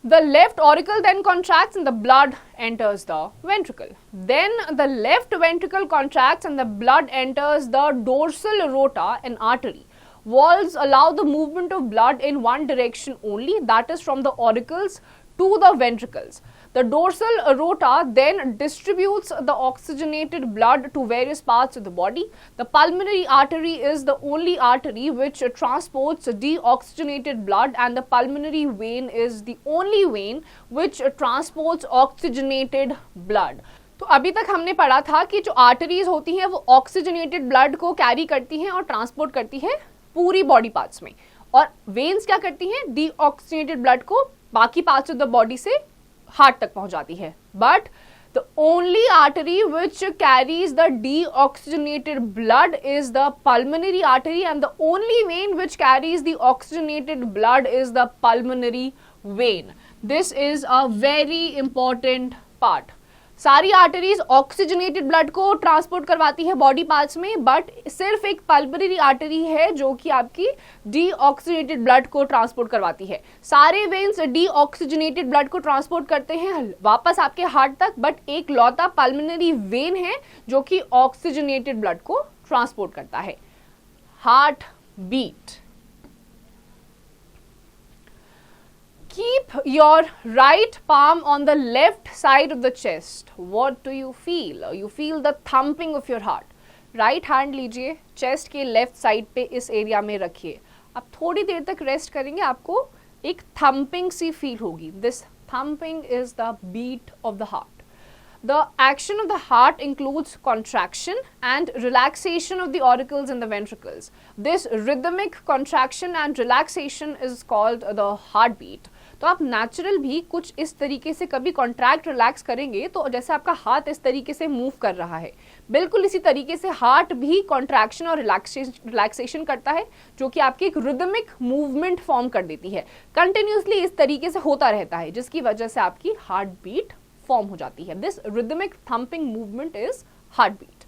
The left auricle then contracts and the blood enters the ventricle. Then the left ventricle contracts and the blood enters the dorsal aorta and artery. Valves allow the movement of blood in one direction only, that is from the auricles to the ventricles. The dorsal aorta then distributes the oxygenated blood to various parts of the body. The pulmonary artery is the only artery which transports deoxygenated blood and the pulmonary vein is the only vein which transports oxygenated blood. तो अभी तक हमने पढ़ा था कि जो arteries होती हैं वो ऑक्सीजनेटेड ब्लड को कैरी करती हैं और ट्रांसपोर्ट करती है पूरी बॉडी पार्ट्स में, और वेन्स क्या करती हैं? डीऑक्सीजनेटेड ब्लड को बाकी पार्ट्स ऑफ द बॉडी से हार्ट तक पहुंचाती है। But the only artery which carries the deoxygenated blood is the pulmonary artery and the only vein which carries the oxygenated blood is the pulmonary vein. This is a very important part. सारी arteries oxygenated blood को transport करवाती है body parts में, but सिर्फ एक pulmonary artery है जो कि आपकी डीऑक्सीजनेटेड ब्लड को ट्रांसपोर्ट करवाती है। सारे वेन्स डीऑक्सीजनेटेड ब्लड को ट्रांसपोर्ट करते हैं वापस आपके हार्ट तक, बट एक लौता पल्मोनरी वेन है जो कि ऑक्सीजनेटेड ब्लड को ट्रांसपोर्ट करता है। Heart beat. Keep your right palm on the left side of the chest. What do you feel? You feel the thumping of your heart. Right hand लीजिए, chest के left side पे इस area में रखिए। आप थोड़ी देर तक रेस्ट करेंगे, आपको एक थम्पिंग सी फील होगी। This thumping is the beat of the heart. The action of the heart includes contraction and relaxation of the auricles and the ventricles. This rhythmic contraction and relaxation is called the heartbeat. तो आप natural भी कुछ इस तरीके से कभी contract relax करेंगे तो जैसे आपका हाथ इस तरीके से मूव कर रहा है, बिल्कुल इसी तरीके से हार्ट भी कॉन्ट्रैक्शन और रिलैक्सेशन करता है, जो कि आपकी एक रिदमिक मूवमेंट फॉर्म कर देती है। कंटिन्यूसली इस तरीके से होता रहता है, जिसकी वजह से आपकी हार्ट बीट फॉर्म हो जाती है। This rhythmic thumping movement is heart beat.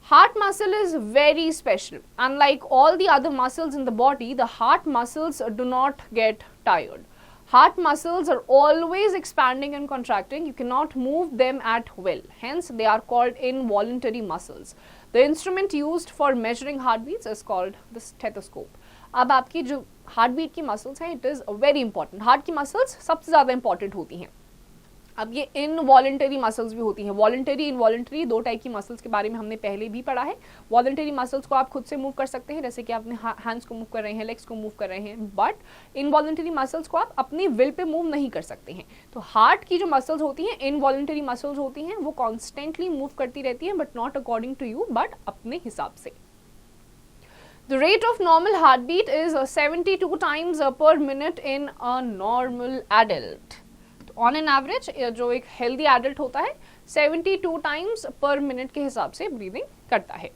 Heart muscle is very special. Unlike all the other muscles in the body, the heart muscles do not get tired. Heart muscles are always expanding and contracting. You cannot move them at will. Hence, they are called involuntary muscles. The instrument used for measuring heartbeats is called the stethoscope. अब आपकी जो heartbeat की muscles हैं, it is very important. Heart की muscles सबसे ज़्यादा important होती हैं। अब ये इनवॉलंटरी मसल्स भी होती हैं। वॉलंटरी, इनवॉलंटरी, दो टाइप की मसल्स के बारे में हमने पहले भी पढ़ा है। वॉलंटरी मसल्स को आप खुद से मूव कर सकते हैं, जैसे कि आपने हैंड्स को मूव कर रहे हैं, लेग्स को मूव कर रहे हैं, बट इनवॉलंटरी मसल्स को आप अपनी विल पे मूव नहीं कर सकते हैं। तो हार्ट की जो मसल्स होती हैं, इनवॉलंटरी मसल्स होती हैं, वो कॉन्स्टेंटली मूव करती रहती हैं, but not according to you, but अपने हिसाब से। The rate of normal heartbeat is 72 times per minute in a normal adult. On an average जो एक हेल्दी एडल्ट होता है 72 टाइम्स पर मिनट के हिसाब से ब्रीदिंग करता है।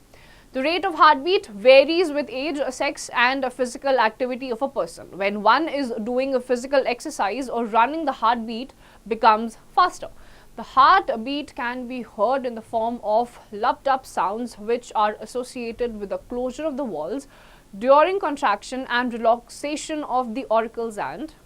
The rate of heartbeat varies with age, sex and physical activity of a person. When one is doing a physical exercise or running, the heartbeat becomes faster. The heartbeat can be heard in the form of lumped up sounds which are associated with the closure of the walls during contraction and relaxation of the auricles and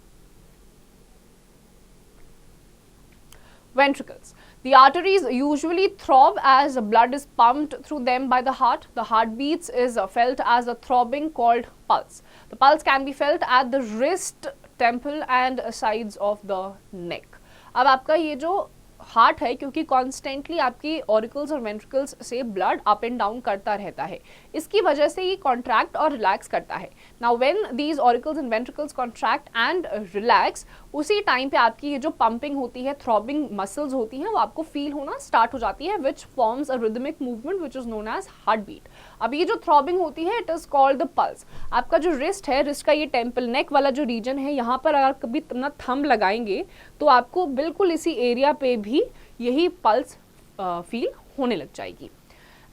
ventricles. The arteries usually throb as blood is pumped through them by the heart. The heartbeats is felt as a throbbing called pulse. The pulse can be felt at the wrist, temple and sides of the neck. अब आपका ये जो heart है, क्योंकि constantly आपकी auricles और ventricles से blood up and down करता रहता है, इसकी वजह से ये कॉन्ट्रैक्ट और रिलैक्स करता है। Now when these auricles and ventricles contract and relax, उसी टाइम पे आपकी ये जो पंपिंग होती है, थ्रॉबिंग मसल्स होती हैं, वो आपको फील होना स्टार्ट हो जाती है, which forms a rhythmic movement which is known as heart beat. अब ये जो थ्रॉबिंग होती है, it is called the pulse. आपका जो रिस्ट है, रिस्ट का ये टेम्पल, नेक वाला जो रीजन है, यहाँ पर अगर कभी अपना थंब लगाएंगे तो आपको बिल्कुल इसी एरिया पे भी यही पल्स फील होने लग जाएगी।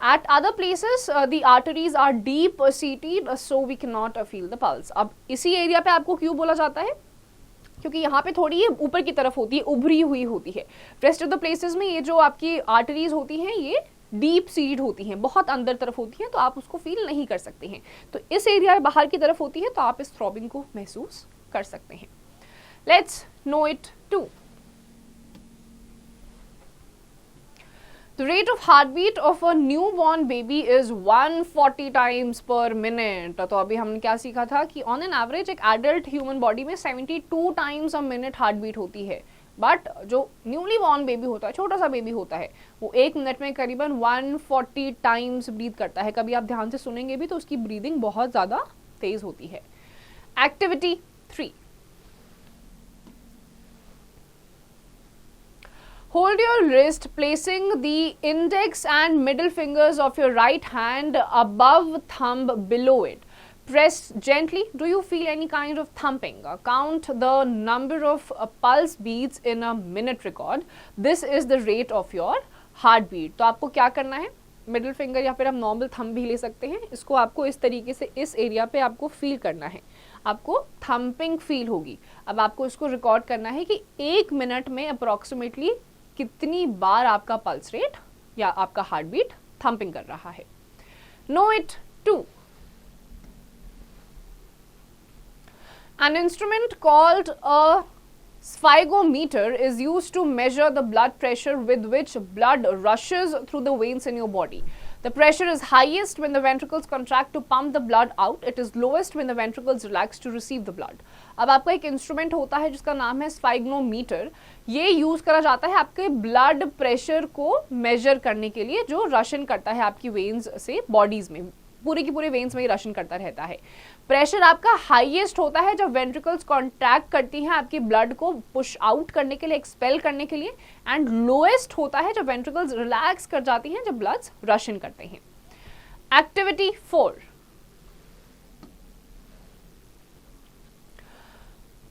At other places, the arteries are deep seated, so we cannot feel the pulse. अब इसी एरिया पे आपको क्यों बोला जाता है? क्योंकि यहाँ पे थोड़ी ये ऊपर की तरफ होती है, उभरी हुई होती है। रेस्ट ऑफ द प्लेसेस में ये जो आपकी आर्टरीज होती हैं, ये डीप सीड होती हैं, बहुत अंदर तरफ होती हैं, तो आप उसको फील नहीं कर सकते हैं। तो इस एरिया बाहर की तरफ होती है, तो आप इस थ्रॉबिंग को महसूस कर सकते हैं। Let's know it two. The rate of heartbeat of a newborn baby is 140 times per minute. तो अभी हमने क्या सीखा था कि on an average एक adult human body में 72 times a minute heartbeat होती है, बट जो न्यूली बॉर्न बेबी होता है, छोटा सा बेबी होता है, वो एक मिनट में करीबन 140 टाइम्स ब्रीथ करता है। कभी आप ध्यान से सुनेंगे भी तो उसकी ब्रीदिंग बहुत ज़्यादा तेज होती है। Activity 3। Hold your wrist, placing the index and middle fingers of your right hand above thumb below it. Press gently. Do you feel any kind of thumping? Count the number of pulse beats in a minute record. This is the rate of your heartbeat. तो आपको क्या करना है? Middle finger या फिर आप normal thumb भी ले सकते हैं, इसको आपको इस तरीके से इस एरिया पे आपको फील करना है। आपको थम्पिंग फील होगी। अब आपको इसको रिकॉर्ड करना है कि 1 मिनट में अप्रोक्सीमेटली कितनी बार आपका पल्स रेट या आपका हार्ट बीट थम्पिंग कर रहा है। Know it two. An instrument called a sphygmometer is used to measure the blood pressure with which blood rushes through the veins in your body. The pressure is highest when the ventricles contract to pump the blood out. It is lowest when the ventricles relax to receive the blood. अब आपका एक instrument होता है जिसका नाम है स्फाइग्मोमीटर। ये use करा जाता है आपके ब्लड प्रेशर को मेजर करने के लिए, जो रशन करता है आपकी वेन्स से बॉडीज में, पूरे की पूरे वेन्स में ही रशन करता रहता है। प्रेशर आपका हाईएस्ट होता है जब वेंट्रिकल्स कॉन्ट्रैक्ट करती हैं आपकी ब्लड को पुश आउट करने के लिए, एक्सपेल करने के लिए, एंड लोएस्ट होता है जब वेंट्रिकल्स रिलैक्स कर जाती हैं, जब ब्लड्स रशन करते हैं। Activity 4।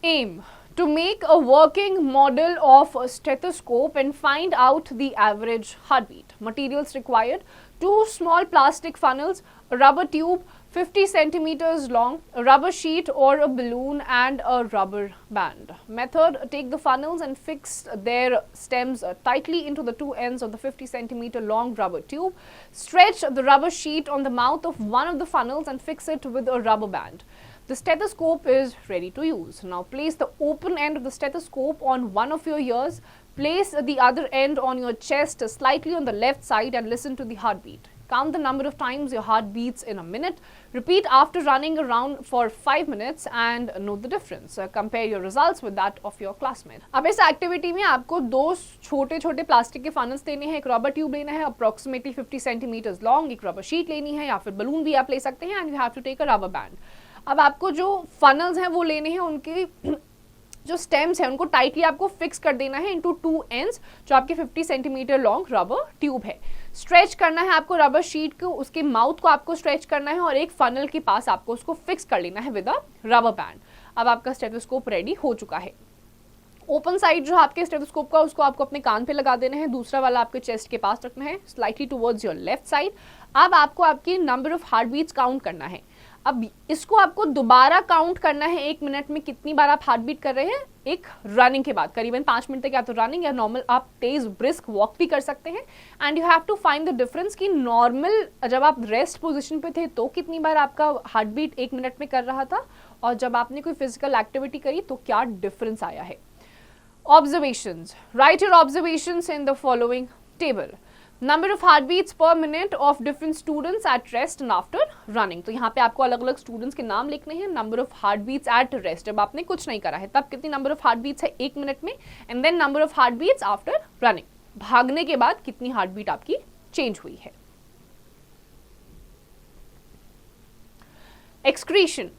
Aim to make a working model of a stethoscope and find out the average heartbeat. Materials required: 2 small plastic funnels, a rubber tube 50 centimeters long, a rubber sheet or a balloon, and a rubber band. Method: take the funnels and fix their stems tightly into the 2 ends of the 50 centimeter long rubber tube. Stretch the rubber sheet on the mouth of one of the funnels and fix it with a rubber band. The stethoscope is ready to use. Now place the open end of the stethoscope on one of your ears. Place the other end on your chest slightly on the left side and listen to the heartbeat. Count the number of times your heart beats in a minute. Repeat after running around for 5 minutes and note the difference. Compare your results with that of your classmate. अब इस activity में आपको 2 छोटे छोटे plastic के funnels लेने हैं, एक रबर ट्यूब लेना है अप्रोक्सीमेटली 50 सेंटीमीटर्स लॉन्ग, एक रबर शीट लेनी है या फिर बलून भी आप ले सकते हैं, and you have to take a rubber band. अब आपको जो फनल्स हैं वो लेने हैं, उनके जो स्टेम्स हैं उनको टाइटली आपको फिक्स कर देना है इनटू 2 एंड्स, जो आपके 50 सेंटीमीटर लॉन्ग रबर ट्यूब है। स्ट्रेच करना है आपको रबर शीट को, उसके माउथ को आपको स्ट्रेच करना है और एक फनल के पास आपको उसको फिक्स कर लेना है विद अ रबर बैंड। अब आपका स्टेथोस्कोप रेडी हो चुका है। ओपन साइड जो आपके स्टेथोस्कोप का उसको आपको अपने कान पे लगा देना है, दूसरा वाला आपके चेस्ट के पास रखना है, slightly towards your left side. अब आपको आपकी number of heart beats count करना है। अब इसको आपको दोबारा काउंट करना है 1 मिनट में कितनी बार आप हार्ट बीट कर रहे हैं, एक रनिंग के बाद करीबन 5 मिनट तक, या तो रनिंग या नॉर्मल आप तेज ब्रिस्क वॉक भी कर सकते हैं। And you have to find the difference कि नॉर्मल जब आप रेस्ट पोजीशन पे थे तो कितनी बार आपका हार्ट बीट 1 मिनट में कर रहा था, और जब आपने कोई फिजिकल एक्टिविटी करी तो क्या डिफरेंस आया है। Observations: write your observations in the following table. Number of heart beats per minute of different students at rest and after running. तो यहाँ पे आपको अलग अलग स्टूडेंट्स के नाम लिखने हैं। Number of heart beats at rest, जब आपने कुछ नहीं करा है तब कितनी नंबर ऑफ हार्ट बीट्स है 1 मिनट में, and then number of heart beats after running, भागने के बाद कितनी हार्ट बीट आपकी चेंज हुई है। Excretion: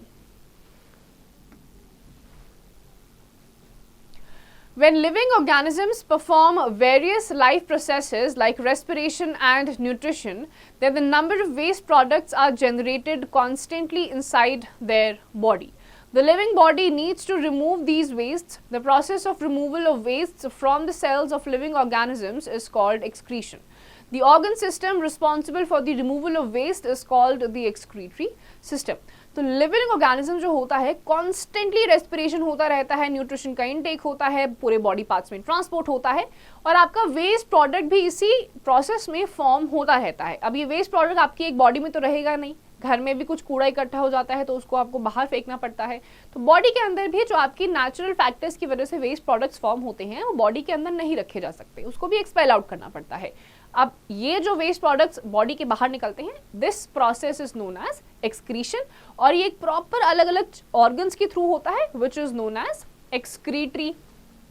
when living organisms perform various life processes like respiration and nutrition, then the number of waste products are generated constantly inside their body. The living body needs to remove these wastes. The process of removal of wastes from the cells of living organisms is called excretion. The organ system responsible for the removal of waste is called the excretory system. तो living organism जो होता है constantly respiration होता रहता है, nutrition का intake होता है, पूरे बॉडी पार्ट्स में ट्रांसपोर्ट होता है, और आपका वेस्ट प्रोडक्ट भी इसी प्रोसेस में फॉर्म होता रहता है। अब ये वेस्ट प्रोडक्ट आपकी एक बॉडी में तो रहेगा नहीं, घर में भी कुछ कूड़ा इकट्ठा हो जाता है तो उसको आपको बाहर फेंकना पड़ता है। तो बॉडी के अंदर भी जो आपकी नेचुरल फैक्टर्स की वजह से वेस्ट प्रोडक्ट्स फॉर्म होते हैं वो बॉडी के अंदर नहीं रखे जा सकते, उसको भी एक्सपेल आउट करना पड़ता है। अब ये जो वेस्ट प्रोडक्ट्स बॉडी के बाहर निकलते हैं, this process is known as excretion, और ये एक प्रॉपर अलग अलग ऑर्गन्स के थ्रू होता है which is known as excretory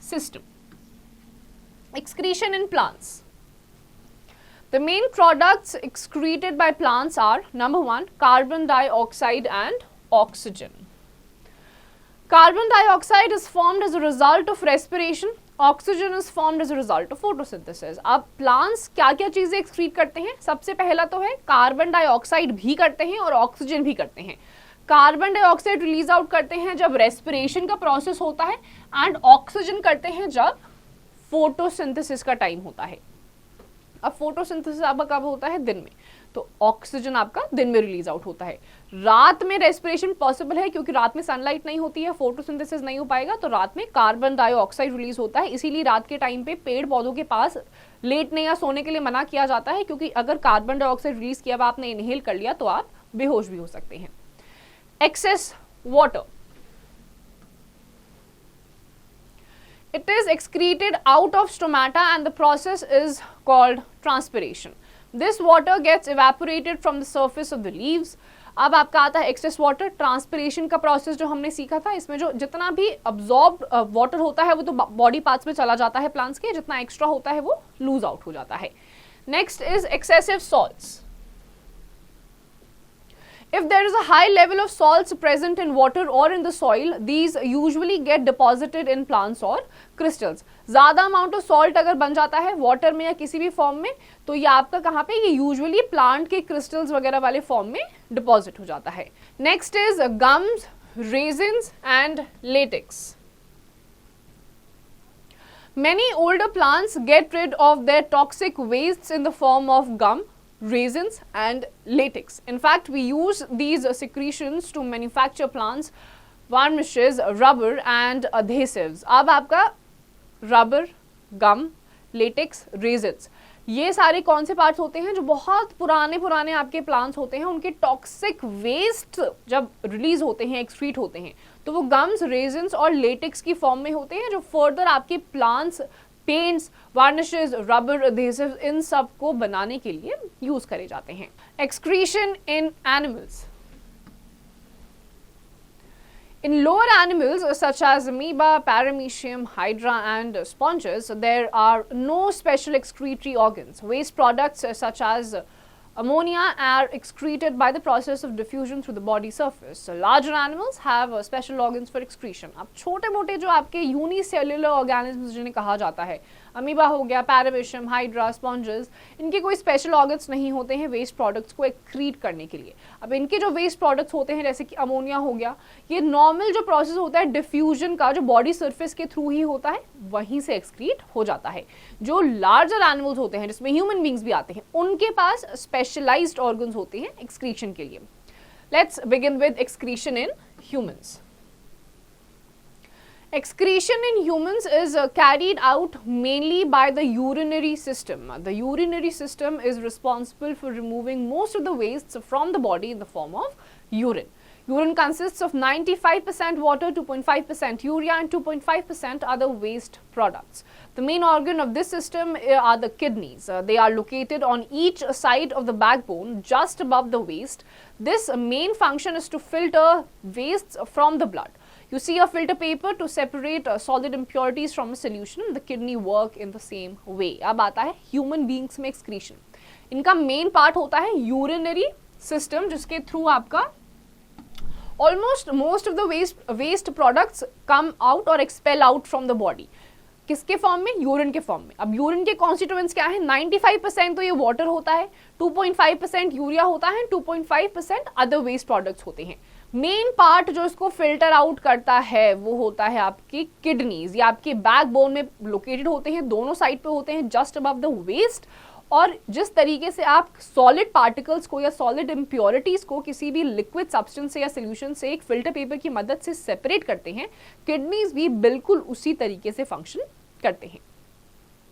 system. Excretion in plants. The main products excreted by plants are: number 1, carbon dioxide and oxygen. Carbon dioxide is formed as a result of respiration. Oxygen is formed as a result of photosynthesis. अब plants क्या क्या चीजें excrete करते हैं? सबसे पहला तो है कार्बन डाइऑक्साइड भी करते हैं और ऑक्सीजन भी करते हैं। कार्बन डाइऑक्साइड रिलीज आउट करते हैं जब रेस्पिरेशन का प्रोसेस होता है, एंड ऑक्सीजन करते हैं जब फोटोसिंथेसिस का टाइम होता है। अब फोटोसिंथेसिस आपका कब होता है? दिन में, तो ऑक्सीजन आपका दिन में रिलीज आउट होता है। रात में रेस्पिरेशन पॉसिबल है क्योंकि रात में सनलाइट नहीं होती है, फोटोसिंथेसिस नहीं हो पाएगा, तो रात में कार्बन डाइऑक्साइड रिलीज होता है। इसीलिए रात के टाइम पे पेड़ पौधों के पास लेटने या सोने के लिए मना किया जाता है, क्योंकि अगर कार्बन डाइऑक्साइड रिलीज किया, आपने इनहेल कर लिया, तो आप बेहोश भी हो सकते हैं। Excess water, it is excreted out of stomata and the process is called transpiration. This water gets evaporated from the surface of the leaves. अब आपका आता है एक्सेस वाटर। ट्रांसपिरेशन का प्रोसेस जो हमने सीखा था, इसमें जो जितना भी अब्सॉर्ब वाटर होता है वो तो बॉडी पार्ट्स में चला जाता है प्लांट्स के, जितना एक्स्ट्रा होता है वो लूज आउट हो जाता है। Next is excessive salts. If there is a high level of salts present in water or in the soil, these usually get deposited in plants or crystals. ज़्यादा amount of salt अगर बन जाता है water में या किसी भी form में, तो ये आपका कहाँ पे, ये यूजुअली प्लांट के क्रिस्टल्स वगैरह वाले फॉर्म में डिपॉजिट हो जाता है। Next is gums, resins and latex. Many older plants get rid of their toxic wastes in the form of gum, raisins and latex. In fact, we use these secretions to manufacture plants, varnishes, rubber and adhesives. अब आपका rubber, गम, latex, resins, ये सारे कौन से parts होते हैं? जो बहुत पुराने आपके प्लांट्स होते हैं, उनके टॉक्सिक वेस्ट जब रिलीज होते हैं, एक्सक्रीट होते हैं, तो वो गम्स, रेजिन्स और लेटेक्स की फॉर्म में होते हैं, जो फर्दर आपके plants, paints, varnishes, rubber, adhesives, इन सब को बनाने के लिए यूज करे जाते हैं। Excretion in animals. In lower animals such as amoeba, paramecium, hydra and sponges, there are no special excretory organs. Waste products such as ammonia are excreted by the process of diffusion through the body surface. So larger animals have special organs for excretion. अब छोटे मोटे जो आपके unicellular organisms जिन्हें कहा जाता है, amoeba हो गया, पैरामेशियम, हाइड्रा, स्पॉन्जेस, इनके कोई स्पेशल ऑर्गन्स नहीं होते हैं वेस्ट प्रोडक्ट्स को एक्रीट करने के लिए। अब इनके जो वेस्ट प्रोडक्ट्स होते हैं, जैसे कि अमोनिया हो गया, ये नॉर्मल जो प्रोसेस होता है डिफ्यूजन का, जो बॉडी सरफेस के थ्रू ही होता है, वहीं से एक्सक्रीट हो जाता है। जो लार्जर एनिमल्स होते हैं, जिसमें ह्यूमन बींग्स भी आते हैं, उनके पास स्पेशलाइज्ड ऑर्गन्स होते हैं एक्सक्रीशन के लिए। Let's begin with excretion in humans. Excretion in humans is carried out mainly by the urinary system. The urinary system is responsible for removing most of the wastes from the body in the form of urine. Urine consists of 95% water, 2.5% urea and 2.5% other waste products. The main organ of this system are the kidneys. They are located on each side of the backbone just above the waist. This main function is to filter wastes from the blood. You see a filter paper to separate solid impurities from a solution. The kidney work in the same way. अब आता है human beings में excretion. इनका main part होता है urinary system, जिसके through आपका almost most of the waste products come out or expel out from the body. किसके फॉर्म में? यूरिन के फॉर्म में। अब यूरिन के कॉन्स्टिट्यूएंट्स क्या है? 95% तो ये वाटर होता है, 2.5% यूरिया होता है, 2.5% अदर वेस्ट प्रोडक्ट्स होते हैं। मेन पार्ट जो इसको फिल्टर आउट करता है वो होता है आपकी किडनीज। ये आपके बैकबोन में लोकेटेड होते हैं, दोनों साइड पे होते हैं, जस्ट अबव द वेस्ट। और जिस तरीके से आप सॉलिड पार्टिकल्स को या सॉलिड इम्प्योरिटीज को किसी भी लिक्विड सब्सटेंस से या सोल्यूशन से एक फिल्टर पेपर की मदद से सेपरेट करते हैं, किडनीज भी बिल्कुल उसी तरीके से फंक्शन करते हैं।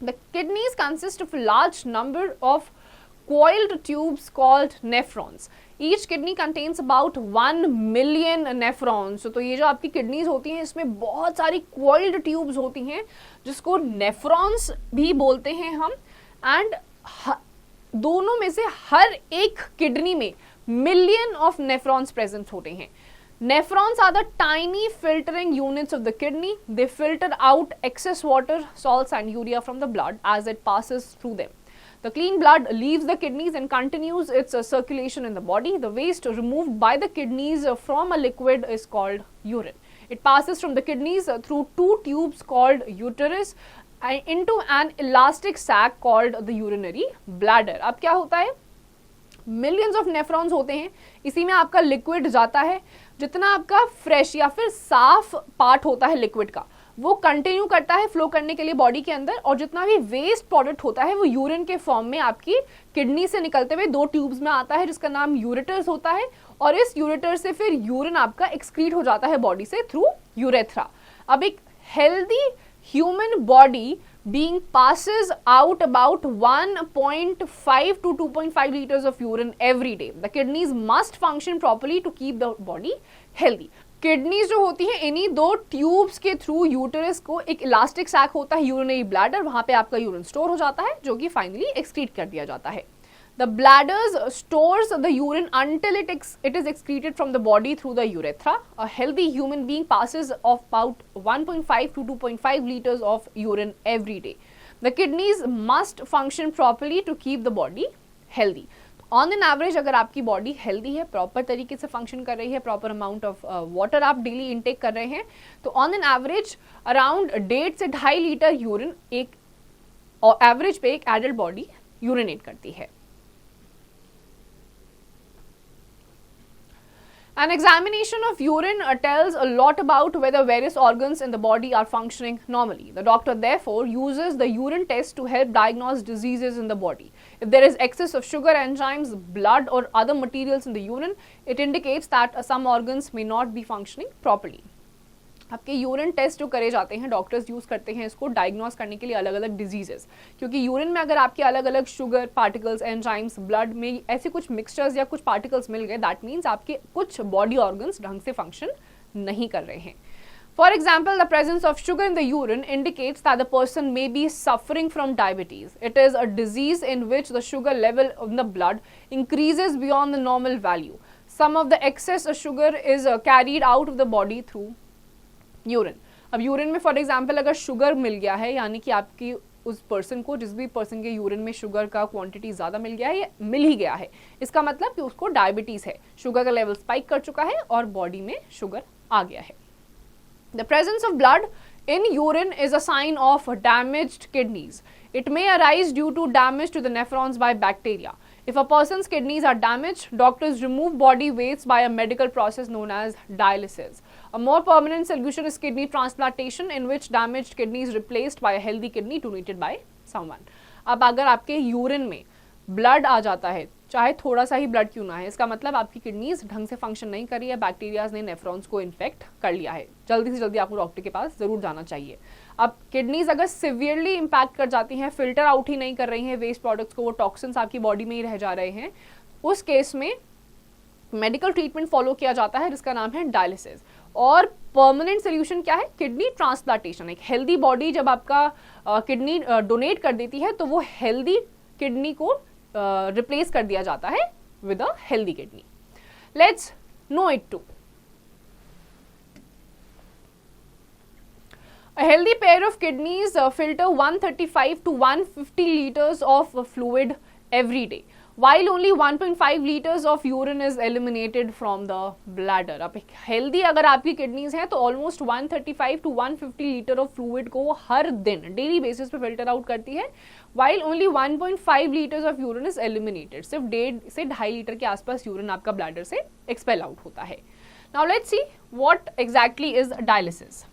The kidneys consist of large number of coiled tubes called nephrons. Each kidney contains about 1 million nephrons. तो ये जो आपकी किडनीज होती हैं, इसमें बहुत सारी coiled tubes होती हैं, जिसको nephrons भी बोलते हैं हम। एंड दोनों में से हर एक किडनी में million of nephrons present होते हैं। Nephrons are the tiny filtering units of the kidney. They filter out excess water, salts and urea from the blood as it passes through them. The clean blood leaves the kidneys and continues its circulation in the body. The waste removed by the kidneys from a liquid is called urine. It passes from the kidneys through two tubes called uterus and into an elastic sac called the urinary bladder. अब क्या होता है? Millions of nephrons होते हैं, इसी में आपका liquid जाता है। जितना आपका फ्रेश या फिर साफ पार्ट होता है लिक्विड का, वो कंटिन्यू करता है फ्लो करने के लिए बॉडी के अंदर, और जितना भी वेस्ट प्रोडक्ट होता है वो यूरिन के फॉर्म में आपकी किडनी से निकलते हुए 2 ट्यूब्स में आता है जिसका नाम यूरेटर्स होता है, और इस यूरेटर से फिर यूरिन आपका एक्सक्रीट हो जाता है बॉडी से थ्रू यूरेथ्रा। अब एक healthy human body being passes out about 1.5 to 2.5 liters of urine every day. The kidneys must function properly to keep the body healthy. Kidneys जो होती हैं इन्हीं 2 ट्यूब्स के थ्रू यूटेरस को एक इलास्टिक सैक होता है, यूरिनरी ब्लैडर, वहां पे आपका यूरिन स्टोर हो जाता है जो कि फाइनली एक्सक्रीट कर दिया जाता है। The bladders stores the urine until it is excreted from the body through the urethra. A healthy human being passes of about 1.5 to 2.5 liters of urine every day. The kidneys must function properly to keep the body healthy. On an average अगर आपकी body healthy है, proper तरीके से function कर रही है, proper amount of water आप daily intake कर रहे हैं, तो ऑन एन एवरेज अराउंड 1.5 से 2.5 लीटर यूरिन एक एवरेज पे एक एडल्ट बॉडी यूरिनेट करती है। An examination of urine tells a lot about whether various organs in the body are functioning normally. The doctor therefore uses the urine test to help diagnose diseases in the body. If there is excess of sugar, enzymes, blood or other materials in the urine, it indicates that some organs may not be functioning properly. आपके urine test जो करे जाते हैं, doctors use करते हैं इसको diagnose करने के लिए अलग अलग डिजीजेस, क्योंकि यूरिन में अगर आपके अलग अलग शुगर पार्टिकल्स, एंजाइम्स, ब्लड में ऐसे कुछ मिक्सचर्स या कुछ पार्टिकल्स मिल गए, दैट मीन्स आपके कुछ बॉडी ऑर्गन्स ढंग से फंक्शन नहीं कर रहे हैं। For example, the presence of sugar in the urine indicates that the person may be suffering from diabetes. It is a disease in which the sugar level in the blood increases beyond the normal value. Some of the excess sugar is carried out of the body through urine. अब urine में for example अगर sugar mill गया है, यानी कि आपकी उस person को, जिस भी पर्सन के यूरिन में शुगर का क्वांटिटी ज़्यादा मिल गया है या मिल ही गया है, इसका मतलब कि उसको डायबिटीज़ है, शुगर का लेवल स्पाइक कर चुका है और बॉडी में शुगर आ गया है। The presence of blood in urine is a sign of damaged kidneys. It may arise due to damage to the nephrons by bacteria. If a person's kidneys are damaged, doctors remove body wastes by a medical process known as dialysis. A more permanent solution is kidney transplantation, in which damaged kidney is replaced by a healthy kidney donated by someone. अब अगर आपके urine में blood आ जाता है, चाहे थोड़ा सा ही blood क्यों ना है, इसका मतलब आपकी किडनीज ढंग से फंक्शन नहीं कर रही है, बैक्टीरियाज ने नेफ्रॉन्स को इन्फेक्ट कर लिया है, जल्दी से जल्दी आपको डॉक्टर के पास जरूर जाना चाहिए। अब किडनीज अगर सिवियरली इंपैक्ट कर जाती हैं, फिल्टर आउट ही नहीं कर रही हैं वेस्ट प्रोडक्ट्स को, वो टॉक्सिन्स आपकी बॉडी में ही रह जा रहे हैं, उस केस में मेडिकल ट्रीटमेंट फॉलो किया जाता है जिसका नाम है डायलिसिस। और परमानेंट सोल्यूशन क्या है? Kidney transplantation. एक हेल्दी बॉडी जब आपका किडनी डोनेट कर देती है तो वो हेल्दी किडनी को रिप्लेस कर दिया जाता है with a healthy kidney. Let's know it two. A healthy pair of kidneys filter 135 to 150 liters of fluid every day, while only 1.5 liters of urine is eliminated from the bladder. अब healthy अगर आपकी kidneys हैं तो almost 135 to 150 litre of fluid को वो हर दिन daily basis पे filter out करती है, while only 1.5 litres of urine is eliminated. सिर्फ 1.5 से 2.5 लीटर के आसपास यूरिन आपका ब्लैडर से एक्सपेल आउट होता है। Now let's see what exactly is dialysis.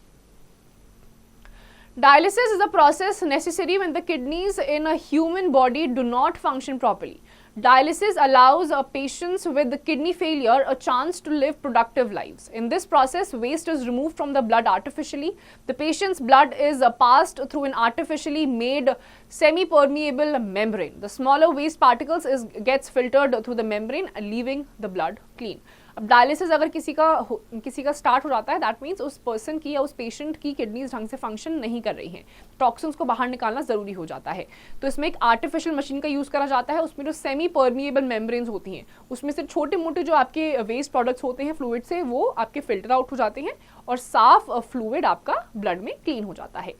Dialysis is a process necessary when the kidneys in a human body do not function properly. Dialysis allows patients with kidney failure a chance to live productive lives. In this process, waste is removed from the blood artificially. The patient's blood is passed through an artificially made semi-permeable membrane. The smaller waste particles gets filtered through the membrane, leaving the blood clean. अब dialysis अगर किसी का start हो जाता है, that means उस person की या उस पेशेंट की किडनीज ढंग से फंक्शन नहीं कर रही हैं, टॉक्सिन्स को बाहर निकालना जरूरी हो जाता है। तो इसमें एक आर्टिफिशियल मशीन का यूज करा जाता है, उसमें जो सेमी परमिएबल मेम्ब्रेन्स होती हैं उसमें से छोटे मोटे जो आपके वेस्ट प्रोडक्ट्स होते हैं फ्लूइड से, वो आपके फिल्टर आउट हो जाते हैं और साफ फ्लूइड आपका ब्लड में क्लीन हो जाता है।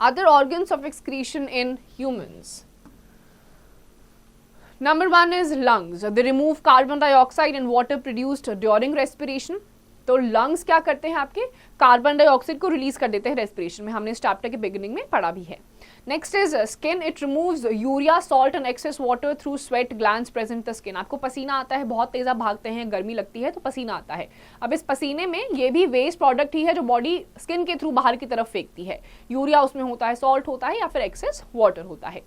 Other organs of excretion in humans. Number 1 is lungs. They remove carbon dioxide and water produced during respiration. तो लंग्स क्या करते हैं? आपके कार्बन डाइऑक्साइड को रिलीज कर देते हैं रेस्पिरेशन में, हमने इस चैप्टर के बिगिनिंग में पढ़ा भी है। Next is skin, it removes urea, salt and excess water through sweat glands present the skin. आपको पसीना आता है, बहुत तेज आप भागते हैं, गर्मी लगती है तो पसीना आता है। अब इस पसीने में ये भी वेस्ट प्रोडक्ट ही है जो बॉडी स्किन के थ्रू बाहर की तरफ फेंकती है। यूरिया उसमें होता है, सॉल्ट होता है या फिर एक्सेस वाटर होता है।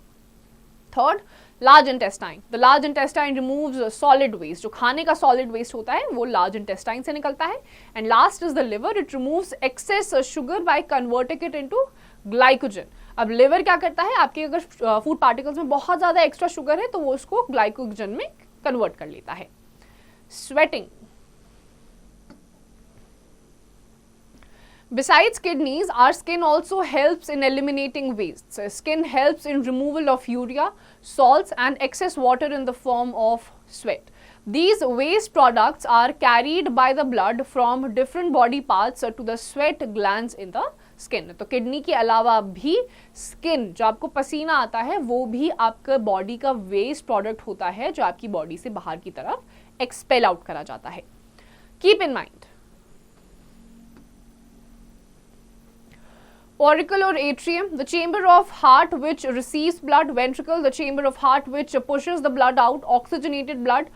Third, large intestine, the large intestine removes solid waste, जो खाने का सॉलिड वेस्ट होता है वो लार्ज इंटेस्टाइन से निकलता है। And last is the liver, it removes excess sugar by converting it into glycogen. अब लिवर क्या करता है, आपके अगर फूड पार्टिकल्स में बहुत ज्यादा एक्स्ट्रा शुगर है तो वो उसको ग्लाइकोजन में कन्वर्ट कर लेता है। Sweating, besides kidneys, our skin also helps in eliminating wastes. Skin helps in removal of urea, salts and excess water in the form of sweat. These waste products are carried by the blood from different body parts to the sweat glands in the skin. तो kidney के अलावा भी skin, जो आपको पसीना आता है, वो भी आपका बॉडी का वेस्ट प्रोडक्ट होता है जो आपकी बॉडी से बाहर की तरफ एक्सपेल आउट करा जाता है। Keep in mind, auricle or atrium, the chamber of heart which receives blood. Ventricle, the chamber of heart which pushes the blood out. Oxygenated blood,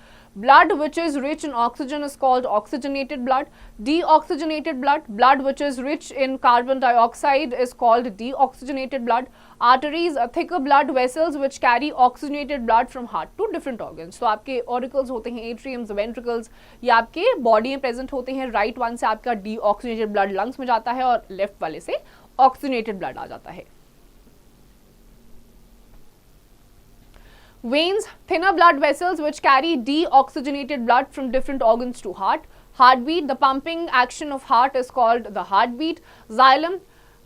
blood which is rich in oxygen is called oxygenated blood. Deoxygenated blood, blood which is rich in carbon dioxide is called deoxygenated blood. Arteries, thicker blood vessels which carry oxygenated blood from heart to different organs. तो आपके auricles होते हैं, atriums, ventricles, ये आपके body में present होते हैं। Right one से आपका डीऑक्सीजनेटेड ब्लड लंग्स में जाता है और लेफ्ट वाले से ऑक्सीजनेटेड ब्लड आ जाता है। Veins, thinner blood vessels which carry deoxygenated blood from different organs to heart. Heartbeat, the pumping action of heart is called the heartbeat. Xylem,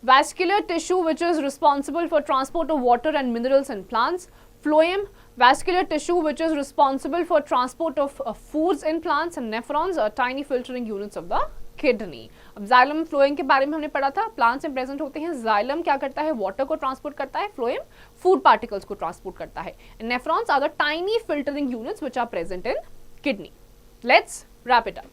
vascular tissue which is responsible for transport of water and minerals in plants. Phloem, vascular tissue which is responsible for transport of foods in plants. And nephrons are tiny filtering units of the kidney. अब xylem phloem के बारे में हमने पढ़ा था, plants में present होते हैं। जाइलम क्या करता है, वाटर को ट्रांसपोर्ट करता है, फ्लोएम फूड पार्टिकल्स को ट्रांसपोर्ट करता है। Nephrons are the tiny filtering units which are present in kidney. Let's wrap it up.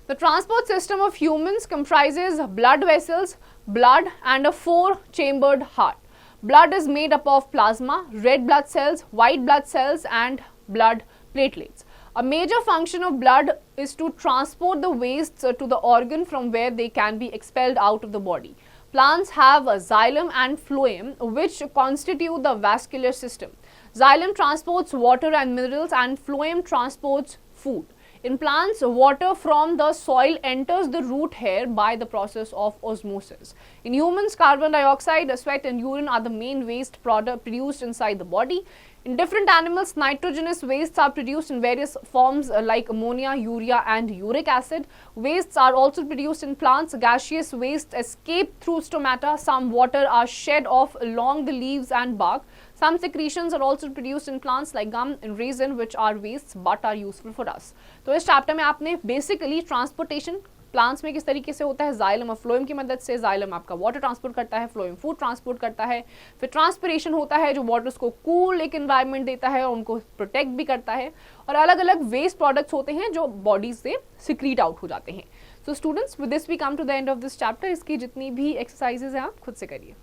The transport system of humans comprises blood vessels, blood and a 4-chambered heart. Blood is made up of plasma, red blood cells, white blood cells and blood platelets. A major function of blood is to transport the wastes to the organ from where they can be expelled out of the body. Plants have a xylem and phloem which constitute the vascular system. Xylem transports water and minerals and phloem transports food. In plants, water from the soil enters the root hair by the process of osmosis. In humans, carbon dioxide, sweat and urine are the main waste product produced inside the body. In different animals, nitrogenous wastes are produced in various forms like ammonia, urea and uric acid. Wastes are also produced in plants. Gaseous waste escape through stomata. Some water are shed off along the leaves and bark. Some secretions are also produced in plants like gum and resin which are wastes but are useful for us. तो इस chapter में आपने basically transportation plants में किस तरीके से होता है, जाइलम और फ्लोएम की मदद से। जाइलम आपका वाटर ट्रांसपोर्ट करता है, फ्लोएम फूड ट्रांसपोर्ट करता है। फिर ट्रांसपिरेशन होता है जो वाटर्स को कूल एक एनवायरनमेंट देता है और उनको प्रोटेक्ट भी करता है। और अलग अलग वेस्ट प्रोडक्ट्स होते हैं जो बॉडी से सिक्रीट आउट हो जाते हैं। So students, with this we come to the end of this chapter. इसकी जितनी भी एक्सरसाइजेज हैं आप खुद से करिए।